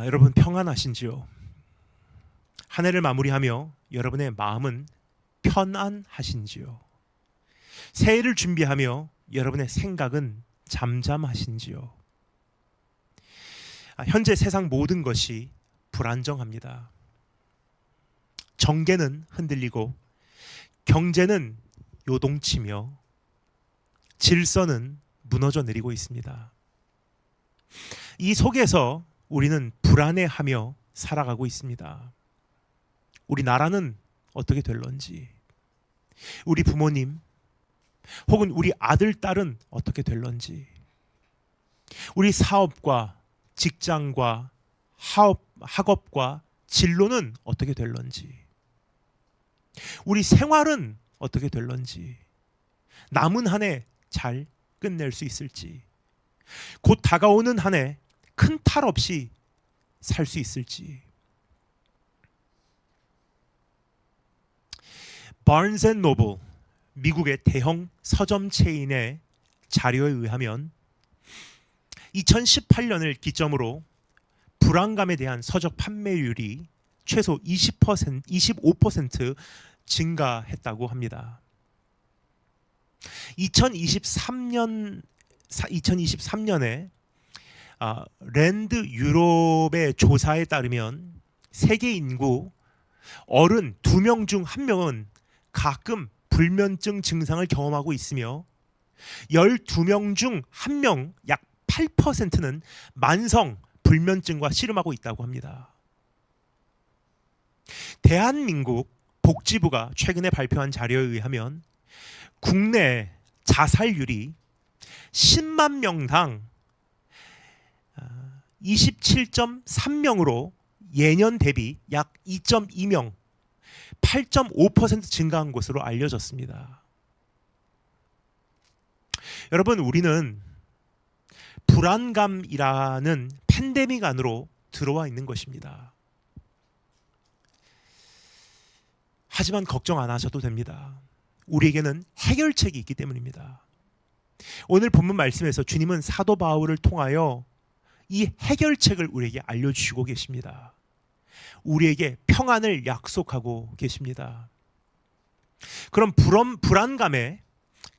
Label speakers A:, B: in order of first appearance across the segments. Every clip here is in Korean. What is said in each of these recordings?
A: 여러분 평안하신지요? 한 해를 마무리하며 여러분의 마음은 편안하신지요? 새해를 준비하며 여러분의 생각은 잠잠하신지요? 현재 세상 모든 것이 불안정합니다. 정계는 흔들리고 경제는 요동치며 질서는 무너져 내리고 있습니다. 이 속에서 우리는 불안해하며 살아가고 있습니다. 우리 나라는 어떻게 될런지, 우리 부모님 혹은 우리 아들, 딸은 어떻게 될런지, 우리 사업과 직장과 학업과 진로는 어떻게 될런지, 우리 생활은 어떻게 될런지, 남은 한 해 잘 끝낼 수 있을지, 곧 다가오는 한 해 큰 탈 없이 살 수 있을지. 바른스 앤 노블, 미국의 대형 서점 체인의 자료에 의하면 2018년을 기점으로 불안감에 대한 서적 판매율이 최소 25% 증가했다고 합니다. 2023년에 랜드 유럽의 조사에 따르면 세계 인구 어른 2명 중 1명은 가끔 불면증 증상을 경험하고 있으며 12명 중 1명 약 8%는 만성 불면증과 씨름하고 있다고 합니다. 대한민국 복지부가 최근에 발표한 자료에 의하면 국내 자살률이 10만 명당 27.3명으로 예년 대비 약 2.2명, 8.5% 증가한 것으로 알려졌습니다. 여러분, 우리는 불안감이라는 팬데믹 안으로 들어와 있는 것입니다. 하지만 걱정 안 하셔도 됩니다. 우리에게는 해결책이 있기 때문입니다. 오늘 본문 말씀에서 주님은 사도 바울을 통하여 이 해결책을 우리에게 알려주시고 계십니다. 우리에게 평안을 약속하고 계십니다. 그럼 불안감에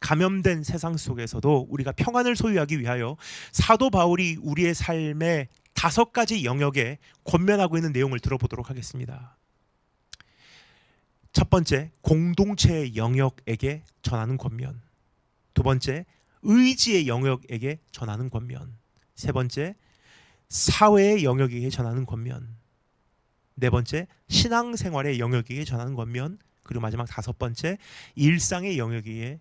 A: 감염된 세상 속에서도 우리가 평안을 소유하기 위하여 사도 바울이 우리의 삶의 5가지 영역에 권면하고 있는 내용을 들어보도록 하겠습니다. 첫 번째, 공동체의 영역에게 전하는 권면. 두 번째, 의지의 영역에게 전하는 권면. 세 번째, 사회의 영역에게 전하는 권면. 네 번째, 신앙생활의 영역에게 전하는 권면. 그리고 마지막 5번째, 일상의 영역에게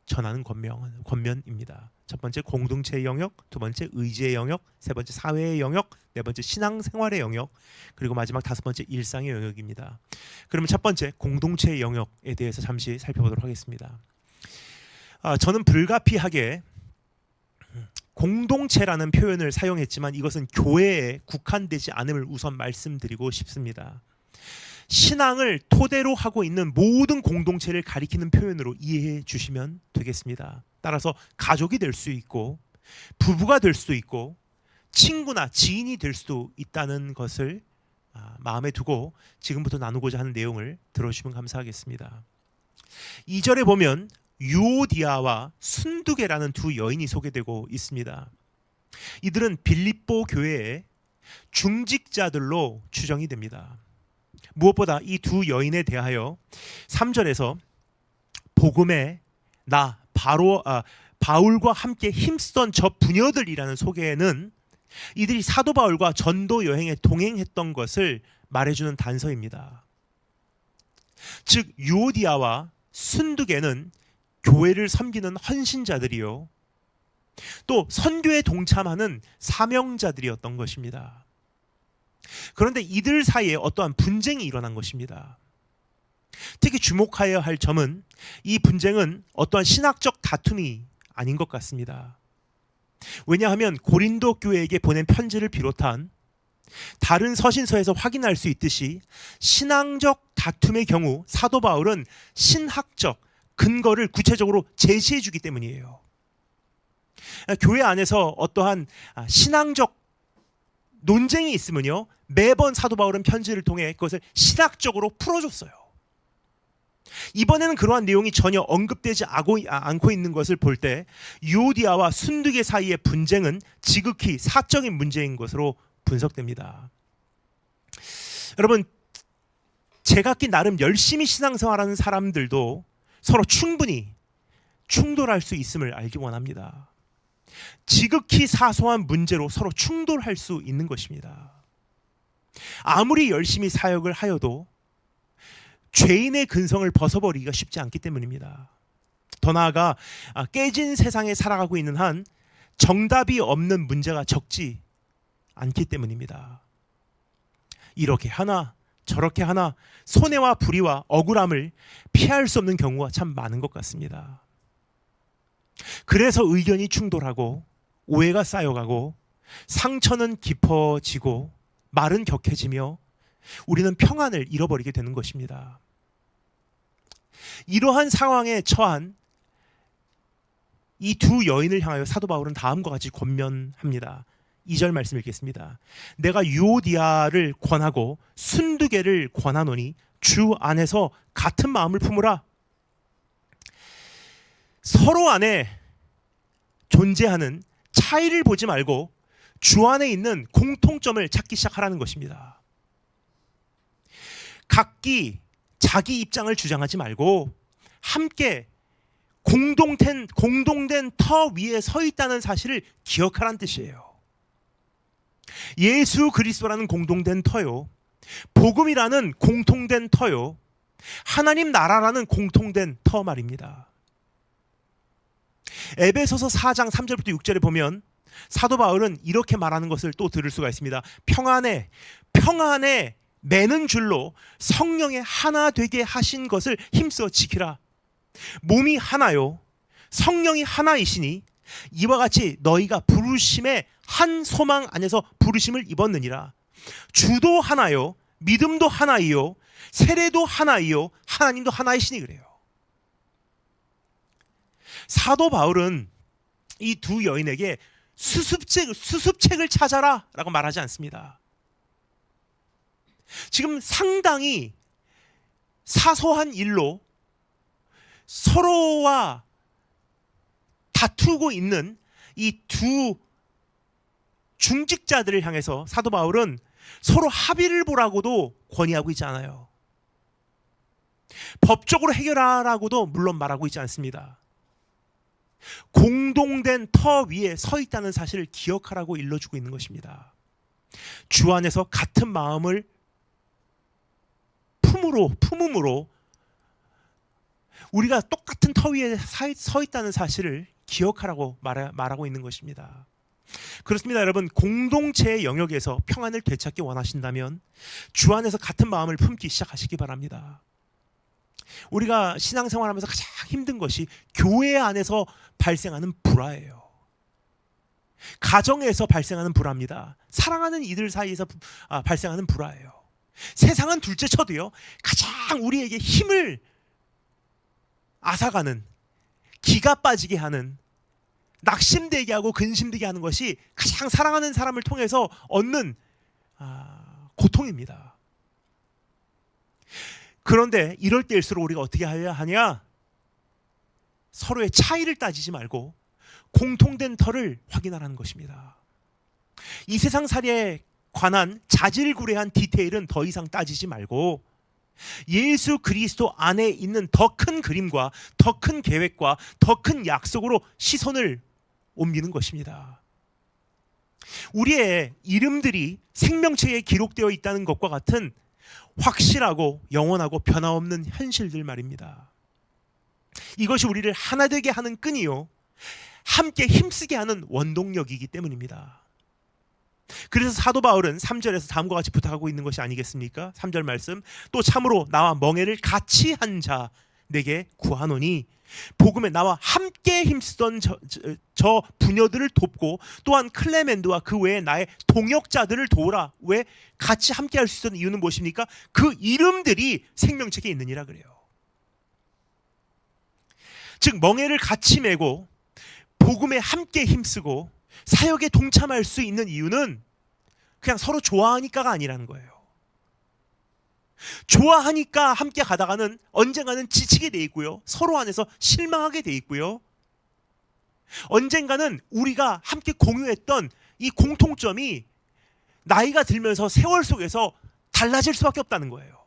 A: 전하는 권면입니다. 첫 번째, 공동체의 영역. 두 번째, 의지의 영역. 세 번째, 사회의 영역. 네 번째, 신앙생활의 영역. 그리고 마지막 5번째, 일상의 영역입니다. 그러면 첫 번째, 공동체의 영역에 대해서 잠시 살펴보도록 하겠습니다. 저는 불가피하게 공동체라는 표현을 사용했지만 이것은 교회에 국한되지 않음을 우선 말씀드리고 싶습니다. 신앙을 토대로 하고 있는 모든 공동체를 가리키는 표현으로 이해해 주시면 되겠습니다. 따라서 가족이 될 수 있고 부부가 될 수도 있고 친구나 지인이 될 수도 있다는 것을 마음에 두고 지금부터 나누고자 하는 내용을 들어주시면 감사하겠습니다. 2절에 보면 유오디아와 순두계라는 두 여인이 소개되고 있습니다. 이들은 빌립보 교회의 중직자들로 추정이 됩니다. 무엇보다 이 두 여인에 대하여 3절에서 복음에 바울과 함께 힘쓰던 저 부녀들이라는 소개에는 이들이 사도 바울과 전도 여행에 동행했던 것을 말해주는 단서입니다. 즉 유오디아와 순두계는 교회를 섬기는 헌신자들이요, 또 선교에 동참하는 사명자들이었던 것입니다. 그런데 이들 사이에 어떠한 분쟁이 일어난 것입니다. 특히 주목하여야 할 점은 이 분쟁은 어떠한 신학적 다툼이 아닌 것 같습니다. 왜냐하면 고린도 교회에게 보낸 편지를 비롯한 다른 서신서에서 확인할 수 있듯이 신앙적 다툼의 경우 사도 바울은 신학적 근거를 구체적으로 제시해 주기 때문이에요. 교회 안에서 어떠한 신앙적 논쟁이 있으면요, 매번 사도 바울은 편지를 통해 그것을 신학적으로 풀어줬어요. 이번에는 그러한 내용이 전혀 언급되지 않고 있는 것을 볼 때 유오디아와 순두계 사이의 분쟁은 지극히 사적인 문제인 것으로 분석됩니다. 여러분, 제각기 나름 열심히 신앙생활하는 사람들도 서로 충분히 충돌할 수 있음을 알기 원합니다. 지극히 사소한 문제로 서로 충돌할 수 있는 것입니다. 아무리 열심히 사역을 하여도 죄인의 근성을 벗어버리기가 쉽지 않기 때문입니다. 더 나아가 깨진 세상에 살아가고 있는 한 정답이 없는 문제가 적지 않기 때문입니다. 이렇게 하나 저렇게 하나 손해와 불의와 억울함을 피할 수 없는 경우가 참 많은 것 같습니다. 그래서 의견이 충돌하고 오해가 쌓여가고 상처는 깊어지고 말은 격해지며 우리는 평안을 잃어버리게 되는 것입니다. 이러한 상황에 처한 이 두 여인을 향하여 사도 바울은 다음과 같이 권면합니다. 2절 말씀 읽겠습니다. 내가 유오디아를 권하고 순두계를 권하노니 주 안에서 같은 마음을 품으라. 서로 안에 존재하는 차이를 보지 말고 주 안에 있는 공통점을 찾기 시작하라는 것입니다. 각기 자기 입장을 주장하지 말고 함께 공동된 터 위에 서 있다는 사실을 기억하라는 뜻이에요. 예수 그리스도라는 공동된 터요, 복음이라는 공통된 터요, 하나님 나라라는 공통된 터 말입니다. 에베소서 4장 3절부터 6절에 보면 사도 바울은 이렇게 말하는 것을 또 들을 수가 있습니다. 평안에 매는 줄로 성령의 하나 되게 하신 것을 힘써 지키라. 몸이 하나요, 성령이 하나이시니 이와 같이 너희가 부르심의 한 소망 안에서 부르심을 입었느니라. 주도 하나요, 믿음도 하나이요, 세례도 하나이요, 하나님도 하나이시니 그래요. 사도 바울은 이 두 여인에게 수습책을 찾아라 라고 말하지 않습니다. 지금 상당히 사소한 일로 서로와 다투고 있는 이 두 중직자들을 향해서 사도 바울은 서로 합의를 보라고도 권유하고 있지 않아요. 법적으로 해결하라고도 물론 말하고 있지 않습니다. 공동된 터 위에 서 있다는 사실을 기억하라고 일러주고 있는 것입니다. 주 안에서 같은 마음을 품음으로 우리가 똑같은 터 위에 서 있다는 사실을 기억하라고 말하고 있는 것입니다. 그렇습니다, 여러분. 공동체의 영역에서 평안을 되찾기 원하신다면 주 안에서 같은 마음을 품기 시작하시기 바랍니다. 우리가 신앙생활하면서 가장 힘든 것이 교회 안에서 발생하는 불화예요. 가정에서 발생하는 불화입니다. 사랑하는 이들 사이에서 발생하는 불화예요. 세상은 둘째 쳐도요, 가장 우리에게 힘을 앗아가는, 기가 빠지게 하는, 낙심되게 하고 근심되게 하는 것이 가장 사랑하는 사람을 통해서 얻는 고통입니다. 그런데 이럴 때일수록 우리가 어떻게 해야 하냐? 서로의 차이를 따지지 말고 공통된 터를 확인하라는 것입니다. 이 세상 살이에 관한 자질구레한 디테일은 더 이상 따지지 말고 예수 그리스도 안에 있는 더 큰 그림과 더 큰 계획과 더 큰 약속으로 시선을 옮기는 것입니다. 우리의 이름들이 생명책에 기록되어 있다는 것과 같은 확실하고 영원하고 변함없는 현실들 말입니다. 이것이 우리를 하나 되게 하는 끈이요, 함께 힘쓰게 하는 원동력이기 때문입니다. 그래서 사도 바울은 3절에서 다음과 같이 부탁하고 있는 것이 아니겠습니까? 3절 말씀, 또 참으로 나와 멍에를 같이 한 자 내게 구하노니 복음에 나와 함께 힘쓰던 저 부녀들을 돕고 또한 클레멘드와 그 외에 나의 동역자들을 도우라. 왜? 같이 함께 할 수 있었던 이유는 무엇입니까? 그 이름들이 생명책에 있느니라 그래요. 즉 멍에를 같이 메고 복음에 함께 힘쓰고 사역에 동참할 수 있는 이유는 그냥 서로 좋아하니까가 아니라는 거예요. 좋아하니까 함께 가다가는 언젠가는 지치게 돼 있고요. 서로 안에서 실망하게 돼 있고요. 언젠가는 우리가 함께 공유했던 이 공통점이 나이가 들면서 세월 속에서 달라질 수밖에 없다는 거예요.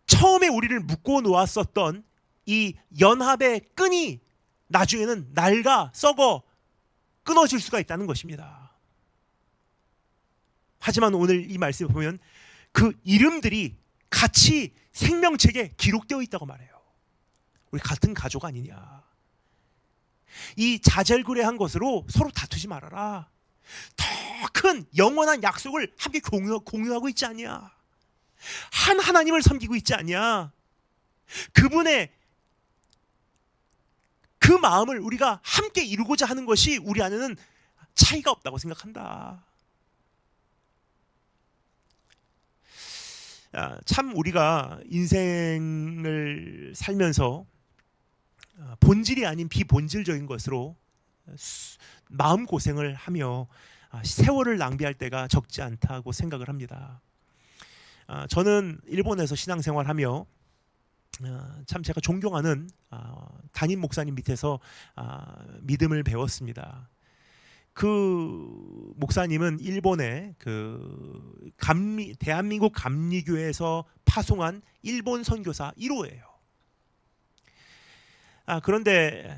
A: 처음에 우리를 묶어 놓았었던 이 연합의 끈이 나중에는 낡아 썩어 끊어질 수가 있다는 것입니다. 하지만 오늘 이 말씀을 보면 그 이름들이 같이 생명책에 기록되어 있다고 말해요. 우리 같은 가족 아니냐. 이 자잘구레한 것으로 서로 다투지 말아라. 더 큰 영원한 약속을 함께 공유하고 있지 않냐. 한 하나님을 섬기고 있지 않냐. 그분의 그 마음을 우리가 함께 이루고자 하는 것이 우리 안에는 차이가 없다고 생각한다. 참 우리가 인생을 살면서 본질이 아닌 비본질적인 것으로 마음고생을 하며 세월을 낭비할 때가 적지 않다고 생각을 합니다. 저는 일본에서 신앙생활하며 참 제가 존경하는 담임 목사님 밑에서 믿음을 배웠습니다. 그 목사님은 일본의 그 대한민국 감리교회에서 파송한 일본 선교사 1호예요. 그런데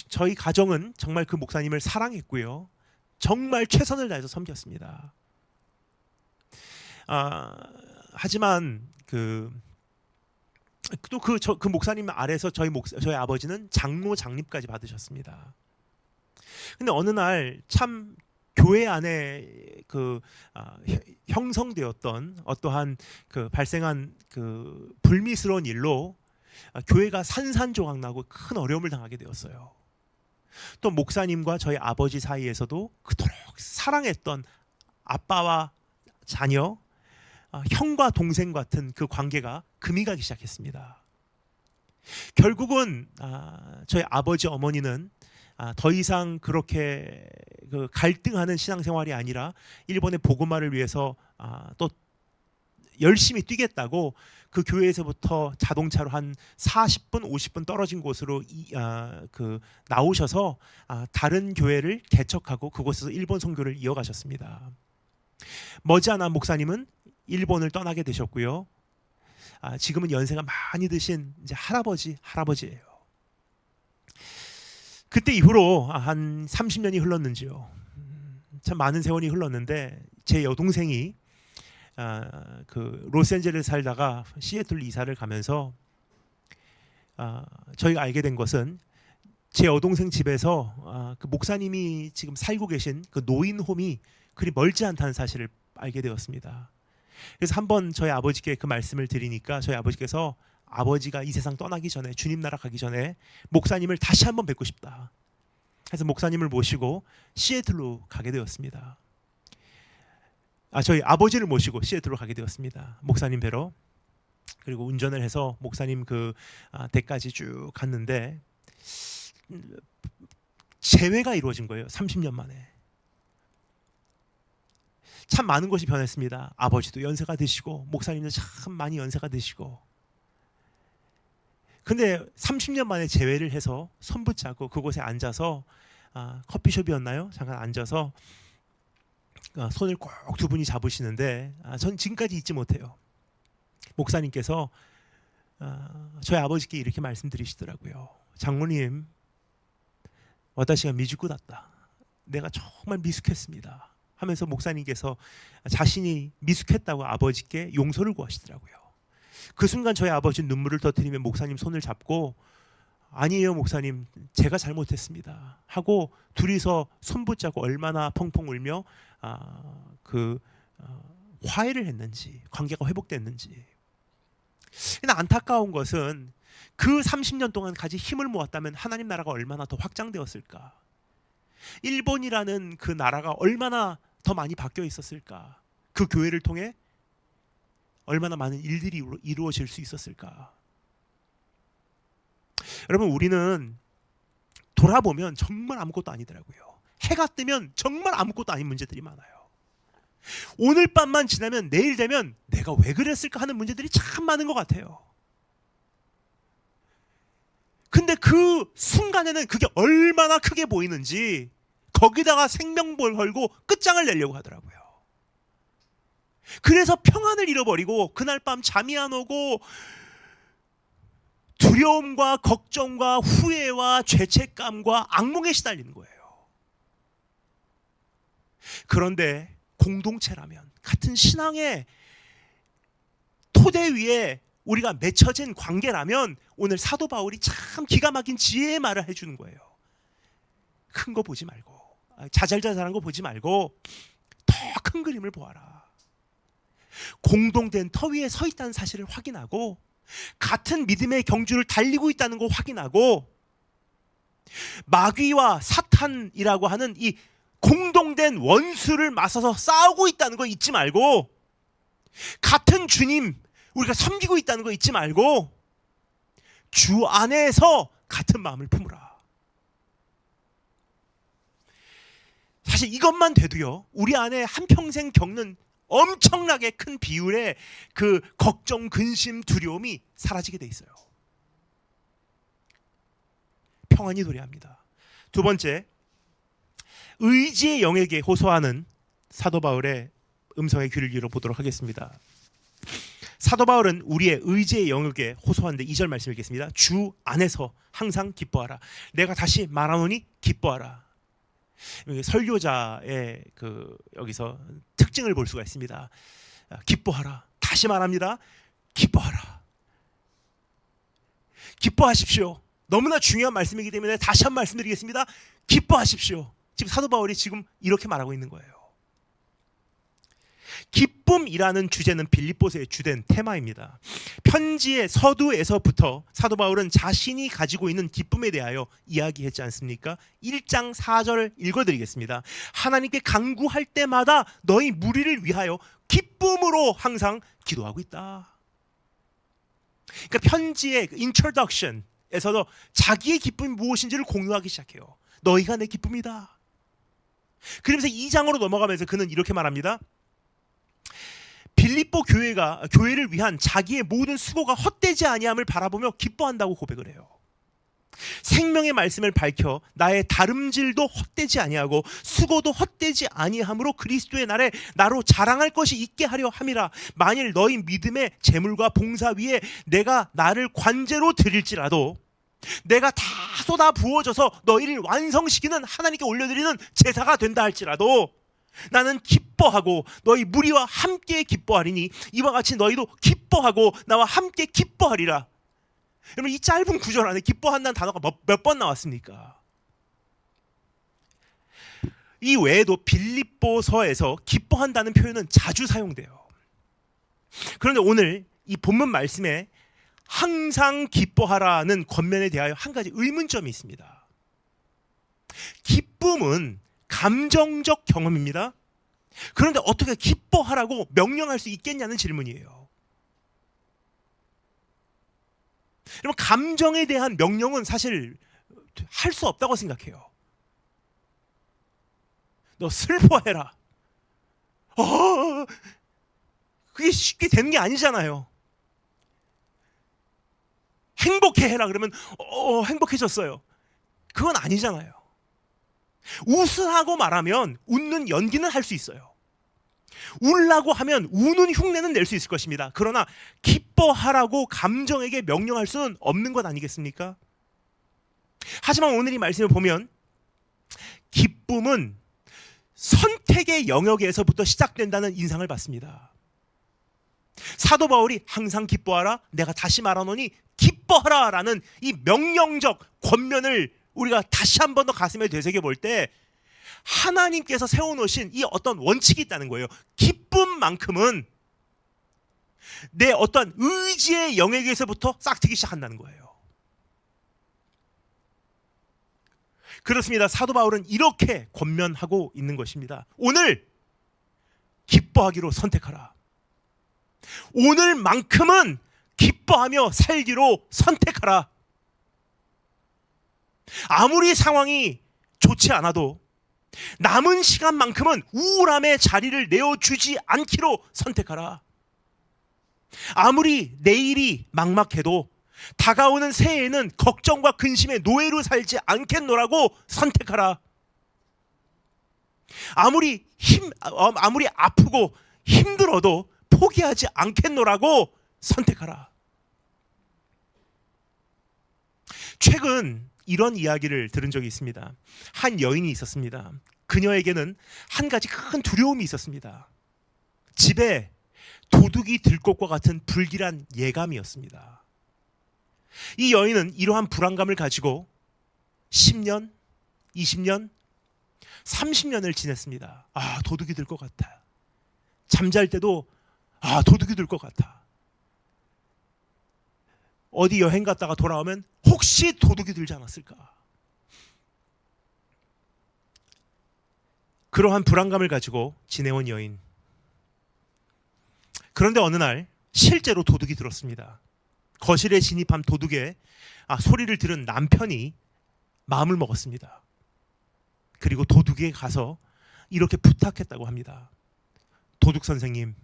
A: 저희 가정은 정말 그 목사님을 사랑했고요. 정말 최선을 다해서 섬겼습니다. 하지만 그 목사님 아래서 저희 아버지는 장로 장립까지 받으셨습니다. 근데 어느 날 참 교회 안에 형성되었던 어떠한 발생한 불미스러운 일로 교회가 산산조각 나고 큰 어려움을 당하게 되었어요. 또 목사님과 저희 아버지 사이에서도 그토록 사랑했던 아빠와 자녀, 형과 동생 같은 그 관계가 금이 가기 시작했습니다. 결국은 저희 아버지 어머니는 더 이상 그렇게 갈등하는 신앙생활이 아니라 일본의 복음화를 위해서 또 열심히 뛰겠다고 그 교회에서부터 자동차로 한 40분, 50분 떨어진 곳으로 나오셔서 다른 교회를 개척하고 그곳에서 일본 선교를 이어가셨습니다. 머지않아 목사님은 일본을 떠나게 되셨고요. 지금은 연세가 많이 드신 이제 할아버지예요. 그때 이후로 한 30년이 흘렀는지요. 참 많은 세월이 흘렀는데 제 여동생이 로스앤젤레스 살다가 시애틀로 이사를 가면서 저희가 알게 된 것은 제 여동생 집에서 그 목사님이 지금 살고 계신 그 노인홈이 그리 멀지 않다는 사실을 알게 되었습니다. 그래서 한번 저희 아버지께 그 말씀을 드리니까 저희 아버지께서 아버지가 이 세상 떠나기 전에 주님 나라 가기 전에 목사님을 다시 한번 뵙고 싶다. 그래서 목사님을 모시고 시애틀로 가게 되었습니다. 저희 아버지를 모시고 시애틀로 가게 되었습니다. 목사님 뵈러. 그리고 운전을 해서 목사님 그 댁까지 쭉 갔는데 재회가 이루어진 거예요. 30년 만에. 참 많은 것이 변했습니다. 아버지도 연세가 드시고 목사님도 참 많이 연세가 드시고. 근데 30년 만에 재회를 해서 손 붙잡고 그곳에 앉아서 커피숍이었나요? 잠깐 앉아서 손을 꼭 두 분이 잡으시는데 전 지금까지 잊지 못해요. 목사님께서 저희 아버지께 이렇게 말씀드리시더라고요. 장모님, 와타시가 미즈쿠다다. 내가 정말 미숙했습니다. 하면서 목사님께서 자신이 미숙했다고 아버지께 용서를 구하시더라고요. 그 순간 저희 아버지는 눈물을 터뜨리며 목사님 손을 잡고 아니에요 목사님, 제가 잘못했습니다 하고 둘이서 손 붙잡고 얼마나 펑펑 울며 화해를 했는지, 관계가 회복됐는지. 근데 안타까운 것은 그 30년 동안 가지 힘을 모았다면 하나님 나라가 얼마나 더 확장되었을까. 일본이라는 그 나라가 얼마나 더 많이 바뀌어 있었을까. 그 교회를 통해 얼마나 많은 일들이 이루어질 수 있었을까. 여러분, 우리는 돌아보면 정말 아무것도 아니더라고요. 해가 뜨면 정말 아무것도 아닌 문제들이 많아요. 오늘 밤만 지나면 내일 되면 내가 왜 그랬을까 하는 문제들이 참 많은 것 같아요. 근데 그 순간에는 그게 얼마나 크게 보이는지 거기다가 생명볼 걸고 끝장을 내려고 하더라고요. 그래서 평안을 잃어버리고 그날 밤 잠이 안 오고 두려움과 걱정과 후회와 죄책감과 악몽에 시달리는 거예요. 그런데 공동체라면, 같은 신앙의 토대 위에 우리가 맺혀진 관계라면 오늘 사도 바울이 참 기가 막힌 지혜의 말을 해주는 거예요. 큰 거 보지 말고, 자잘자잘한 거 보지 말고 더 큰 그림을 보아라. 공동된 터 위에 서 있다는 사실을 확인하고 같은 믿음의 경주를 달리고 있다는 거 확인하고 마귀와 사탄이라고 하는 이 공동된 원수를 맞서서 싸우고 있다는 거 잊지 말고 같은 주님 우리가 섬기고 있다는 거 잊지 말고 주 안에서 같은 마음을 품으라. 사실 이것만 돼도요, 우리 안에 한평생 겪는 엄청나게 큰 비율의 그 걱정, 근심, 두려움이 사라지게 돼 있어요. 평안이 도래합니다. 두 번째, 의지의 영에게 호소하는 사도 바울의 음성의 귀를 열어보도록 하겠습니다. 사도 바울은 우리의 의지의 영역에 호소하는데 2절 말씀 읽겠습니다. 주 안에서 항상 기뻐하라. 내가 다시 말하노니 기뻐하라. 설교자의 여기서 특징을 볼 수가 있습니다. 기뻐하라. 다시 말합니다. 기뻐하라. 기뻐하십시오. 너무나 중요한 말씀이기 때문에 다시 한 번 말씀드리겠습니다. 기뻐하십시오. 지금 사도 바울이 지금 이렇게 말하고 있는 거예요. 기쁨이라는 주제는 빌립보서의 주된 테마입니다. 편지의 서두에서부터 사도 바울은 자신이 가지고 있는 기쁨에 대하여 이야기했지 않습니까? 1장 4절을 읽어드리겠습니다. 하나님께 간구할 때마다 너희 무리를 위하여 기쁨으로 항상 기도하고 있다. 그러니까 편지의 introduction에서도 자기의 기쁨이 무엇인지를 공유하기 시작해요. 너희가 내 기쁨이다. 그러면서 2장으로 넘어가면서 그는 이렇게 말합니다. 빌립보 교회를 위한 자기의 모든 수고가 헛되지 아니함을 바라보며 기뻐한다고 고백을 해요. 생명의 말씀을 밝혀 나의 다름질도 헛되지 아니하고 수고도 헛되지 아니함으로 그리스도의 날에 나로 자랑할 것이 있게 하려 함이라. 만일 너희 믿음의 재물과 봉사 위에 내가 나를 관제로 드릴지라도 내가 다 쏟아 부어져서 너희를 완성시키는 하나님께 올려드리는 제사가 된다 할지라도 나는 기뻐하고 너희 무리와 함께 기뻐하리니 이와 같이 너희도 기뻐하고 나와 함께 기뻐하리라. 여러분, 이 짧은 구절 안에 기뻐한다는 단어가 몇 번 나왔습니까? 이 외에도 빌립보서에서 기뻐한다는 표현은 자주 사용돼요. 그런데 오늘 이 본문 말씀에 항상 기뻐하라는 권면에 대하여 한 가지 의문점이 있습니다. 기쁨은 감정적 경험입니다. 그런데 어떻게 기뻐하라고 명령할 수 있겠냐는 질문이에요. 여러분, 감정에 대한 명령은 사실 할 수 없다고 생각해요. 너 슬퍼해라. 그게 쉽게 되는 게 아니잖아요. 행복해해라 그러면 행복해졌어요. 그건 아니잖아요. 웃으라고 말하면 웃는 연기는 할 수 있어요. 울라고 하면 우는 흉내는 낼 수 있을 것입니다. 그러나 기뻐하라고 감정에게 명령할 수는 없는 것 아니겠습니까? 하지만 오늘 이 말씀을 보면 기쁨은 선택의 영역에서부터 시작된다는 인상을 받습니다. 사도 바울이 항상 기뻐하라, 내가 다시 말하노니 기뻐하라 라는 이 명령적 권면을 우리가 다시 한 번 더 가슴에 되새겨 볼 때 하나님께서 세워놓으신 이 어떤 원칙이 있다는 거예요. 기쁨만큼은 내 어떤 의지의 영역에서부터 싹트기 시작한다는 거예요. 그렇습니다. 사도 바울은 이렇게 권면하고 있는 것입니다. 오늘 기뻐하기로 선택하라. 오늘만큼은 기뻐하며 살기로 선택하라. 아무리 상황이 좋지 않아도 남은 시간만큼은 우울함의 자리를 내어주지 않기로 선택하라. 아무리 내일이 막막해도 다가오는 새해에는 걱정과 근심의 노예로 살지 않겠노라고 선택하라. 아무리 아프고 힘들어도 포기하지 않겠노라고 선택하라. 최근 이런 이야기를 들은 적이 있습니다. 한 여인이 있었습니다. 그녀에게는 한 가지 큰 두려움이 있었습니다. 집에 도둑이 들 것과 같은 불길한 예감이었습니다. 이 여인은 이러한 불안감을 가지고 10년, 20년, 30년을 지냈습니다. 아, 도둑이 들 것 같아. 잠잘 때도 도둑이 들 것 같아. 어디 여행 갔다가 돌아오면 혹시 도둑이 들지 않았을까? 그러한 불안감을 가지고 지내온 여인. 그런데 어느 날 실제로 도둑이 들었습니다. 거실에 진입한 도둑의 소리를 들은 남편이 마음을 먹었습니다. 그리고 도둑에게 가서 이렇게 부탁했다고 합니다. 도둑 선생님,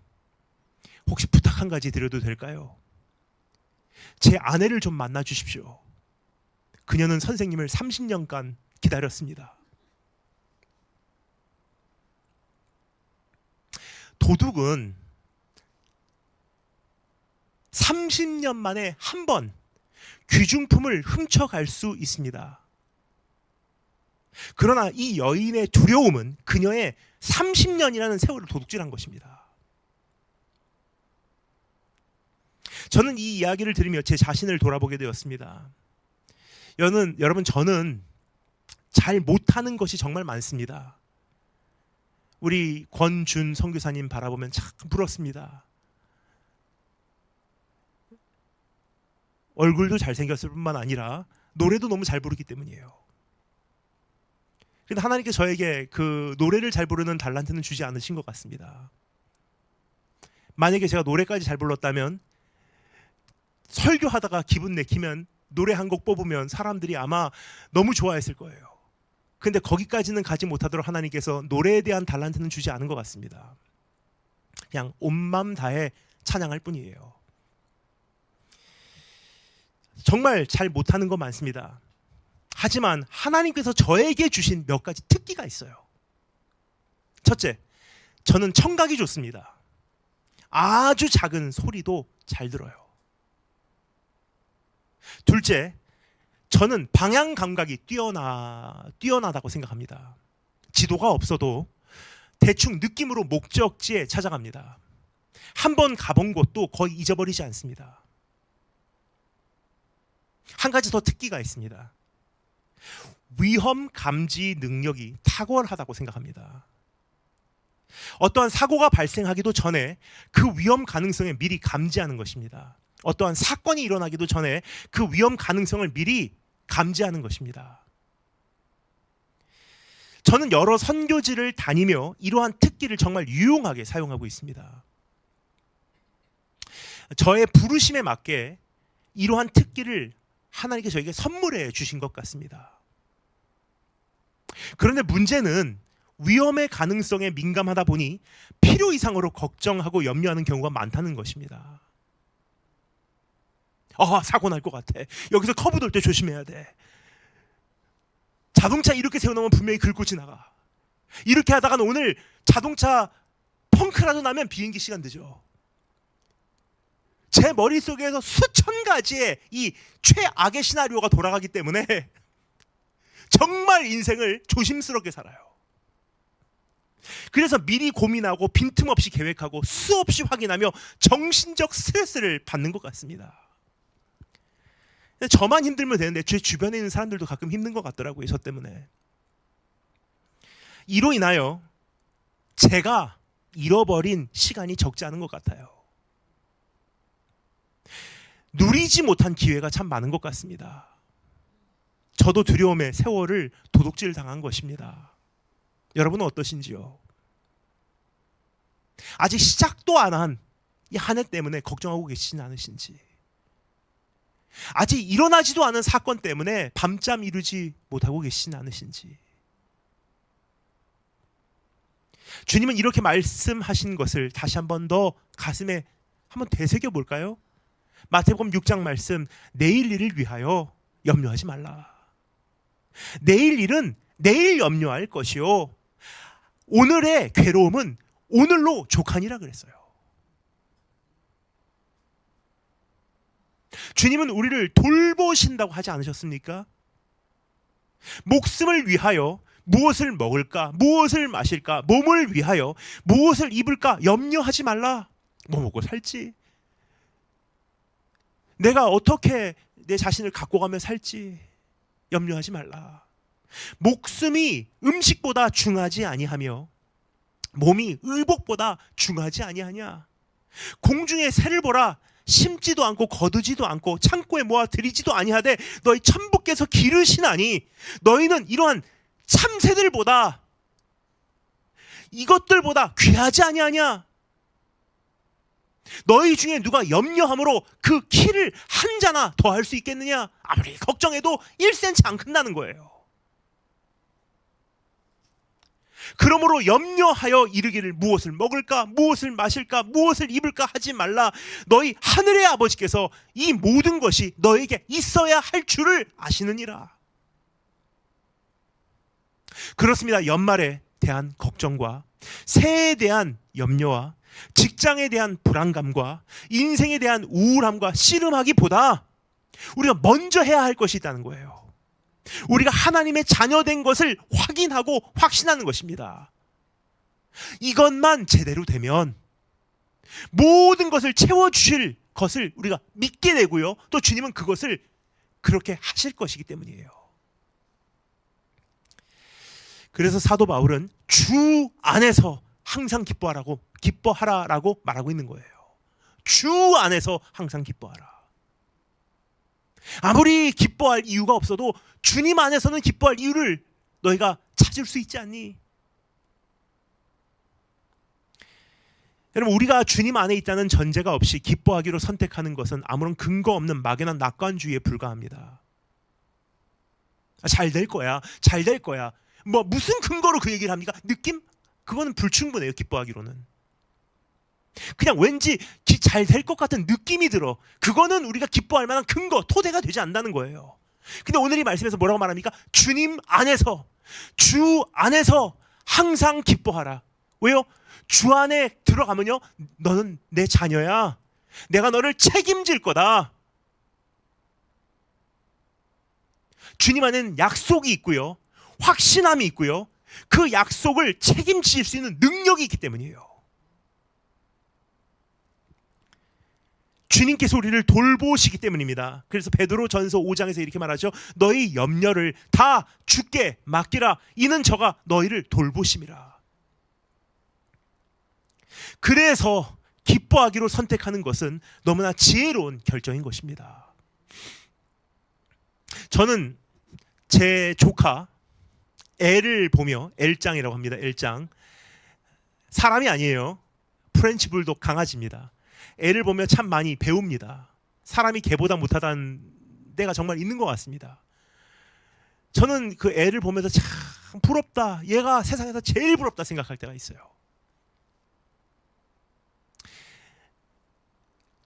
A: 혹시 부탁 한 가지 드려도 될까요? 제 아내를 좀 만나 주십시오. 그녀는 선생님을 30년간 기다렸습니다. 도둑은 30년 만에 한 번 귀중품을 훔쳐갈 수 있습니다. 그러나 이 여인의 두려움은 그녀의 30년이라는 세월을 도둑질한 것입니다. 저는 이 이야기를 들으며 제 자신을 돌아보게 되었습니다. 여러분, 저는 잘 못하는 것이 정말 많습니다. 우리 권준 선교사님 바라보면 참 부럽습니다. 얼굴도 잘생겼을 뿐만 아니라 노래도 너무 잘 부르기 때문이에요. 그런데 하나님께 저에게 그 노래를 잘 부르는 달란트는 주지 않으신 것 같습니다. 만약에 제가 노래까지 잘 불렀다면 설교하다가 기분 내키면 노래 한 곡 뽑으면 사람들이 아마 너무 좋아했을 거예요. 근데 거기까지는 가지 못하도록 하나님께서 노래에 대한 달란트는 주지 않은 것 같습니다. 그냥 온 마음 다해 찬양할 뿐이에요. 정말 잘 못하는 거 많습니다. 하지만 하나님께서 저에게 주신 몇 가지 특기가 있어요. 첫째, 저는 청각이 좋습니다. 아주 작은 소리도 잘 들어요. 둘째, 저는 방향 감각이 뛰어나다고 생각합니다. 지도가 없어도 대충 느낌으로 목적지에 찾아갑니다. 한번 가본 곳도 거의 잊어버리지 않습니다. 한 가지 더 특기가 있습니다. 위험 감지 능력이 탁월하다고 생각합니다. 어떠한 사고가 발생하기도 전에 그 위험 가능성을 미리 감지하는 것입니다. 어떠한 사건이 일어나기도 전에 그 위험 가능성을 미리 감지하는 것입니다. 저는 여러 선교지를 다니며 이러한 특기를 정말 유용하게 사용하고 있습니다. 저의 부르심에 맞게 이러한 특기를 하나님께 저에게 선물해 주신 것 같습니다. 그런데 문제는 위험의 가능성에 민감하다 보니 필요 이상으로 걱정하고 염려하는 경우가 많다는 것입니다. 사고 날 것 같아. 여기서 커브 돌 때 조심해야 돼. 자동차 이렇게 세워놓으면 분명히 긁고 지나가. 이렇게 하다가는 오늘 자동차 펑크라도 나면 비행기 시간 늦어. 제 머릿속에서 수천 가지의 이 최악의 시나리오가 돌아가기 때문에 정말 인생을 조심스럽게 살아요. 그래서 미리 고민하고 빈틈없이 계획하고 수없이 확인하며 정신적 스트레스를 받는 것 같습니다. 저만 힘들면 되는데 제 주변에 있는 사람들도 가끔 힘든 것 같더라고요. 저 때문에. 이로 인하여 제가 잃어버린 시간이 적지 않은 것 같아요. 누리지 못한 기회가 참 많은 것 같습니다. 저도 두려움의 세월을 도둑질 당한 것입니다. 여러분은 어떠신지요? 아직 시작도 안 한 이 한 해 때문에 걱정하고 계시진 않으신지? 아직 일어나지도 않은 사건 때문에 밤잠 이루지 못하고 계시진 않으신지? 주님은 이렇게 말씀하신 것을 다시 한 번 더 가슴에 한번 되새겨 볼까요? 마태복음 6장 말씀, 내일 일을 위하여 염려하지 말라. 내일 일은 내일 염려할 것이요, 오늘의 괴로움은 오늘로 족하니라 그랬어요. 주님은 우리를 돌보신다고 하지 않으셨습니까? 목숨을 위하여 무엇을 먹을까, 무엇을 마실까, 몸을 위하여 무엇을 입을까 염려하지 말라. 뭐 먹고 살지, 내가 어떻게 내 자신을 갖고 가며 살지 염려하지 말라. 목숨이 음식보다 중하지 아니하며 몸이 의복보다 중하지 아니하냐. 공중의 새를 보라. 심지도 않고 거두지도 않고 창고에 모아 들이지도 아니하되 너희 천부께서 기르시나니 너희는 이러한 참새들보다, 이것들보다 귀하지 아니하냐. 너희 중에 누가 염려함으로 그 키를 한 자나 더할 수 있겠느냐. 아무리 걱정해도 1cm 안 큰다는 거예요. 그러므로 염려하여 이르기를 무엇을 먹을까, 무엇을 마실까, 무엇을 입을까 하지 말라. 너희 하늘의 아버지께서 이 모든 것이 너에게 있어야 할 줄을 아시느니라. 그렇습니다. 연말에 대한 걱정과 새해에 대한 염려와 직장에 대한 불안감과 인생에 대한 우울함과 씨름하기보다 우리가 먼저 해야 할 것이 있다는 거예요. 우리가 하나님의 자녀된 것을 확인하고 확신하는 것입니다. 이것만 제대로 되면 모든 것을 채워주실 것을 우리가 믿게 되고요, 또 주님은 그것을 그렇게 하실 것이기 때문이에요. 그래서 사도 바울은 주 안에서 항상 기뻐하라라고 말하고 있는 거예요. 주 안에서 항상 기뻐하라. 아무리 기뻐할 이유가 없어도 주님 안에서는 기뻐할 이유를 너희가 찾을 수 있지 않니? 여러분, 우리가 주님 안에 있다는 전제가 없이 기뻐하기로 선택하는 것은 아무런 근거 없는 막연한 낙관주의에 불과합니다. 잘 될 거야, 잘 될 거야. 뭐 무슨 근거로 그 얘기를 합니까? 느낌? 그거는 불충분해요. 기뻐하기로는 그냥 왠지 잘 될 것 같은 느낌이 들어. 그거는 우리가 기뻐할 만한 근거, 토대가 되지 않는다는 거예요. 근데 오늘 이 말씀에서 뭐라고 말합니까? 주님 안에서, 주 안에서 항상 기뻐하라. 왜요? 주 안에 들어가면요, 너는 내 자녀야. 내가 너를 책임질 거다. 주님 안에는 약속이 있고요, 확신함이 있고요, 그 약속을 책임질 수 있는 능력이 있기 때문이에요. 주님께서 우리를 돌보시기 때문입니다. 그래서 베드로전서 5장에서 이렇게 말하죠. 너희 염려를 다 주께 맡기라. 이는 저가 너희를 돌보심이라. 그래서 기뻐하기로 선택하는 것은 너무나 지혜로운 결정인 것입니다. 저는 제 조카 엘을 보며, 엘짱이라고 합니다. 엘짱. 사람이 아니에요. 프렌치 불독 강아지입니다. 애를 보며 참 많이 배웁니다. 사람이 개보다 못하다는 데가 정말 있는 것 같습니다. 저는 그 애를 보면서 참 부럽다, 얘가 세상에서 제일 부럽다 생각할 때가 있어요.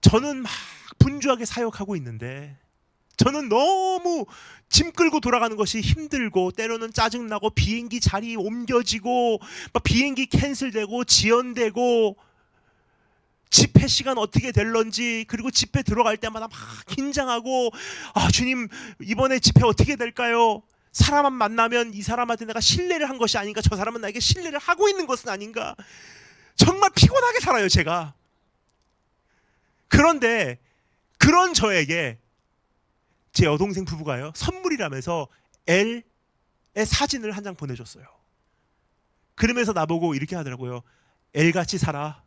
A: 저는 막 분주하게 사역하고 있는데 저는 너무 짐 끌고 돌아가는 것이 힘들고, 때로는 짜증나고, 비행기 자리 옮겨지고, 막 비행기 캔슬되고 지연되고, 집회 시간 어떻게 될런지, 그리고 집회 들어갈 때마다 막 긴장하고, 아 주님 이번에 집회 어떻게 될까요? 사람 만나면 이 사람한테 내가 신뢰를 한 것이 아닌가, 저 사람은 나에게 신뢰를 하고 있는 것은 아닌가. 정말 피곤하게 살아요 제가. 그런데 그런 저에게 제 여동생 부부가요, 선물이라면서 엘의 사진을 한 장 보내줬어요. 그러면서 나보고 이렇게 하더라고요. 엘같이 살아.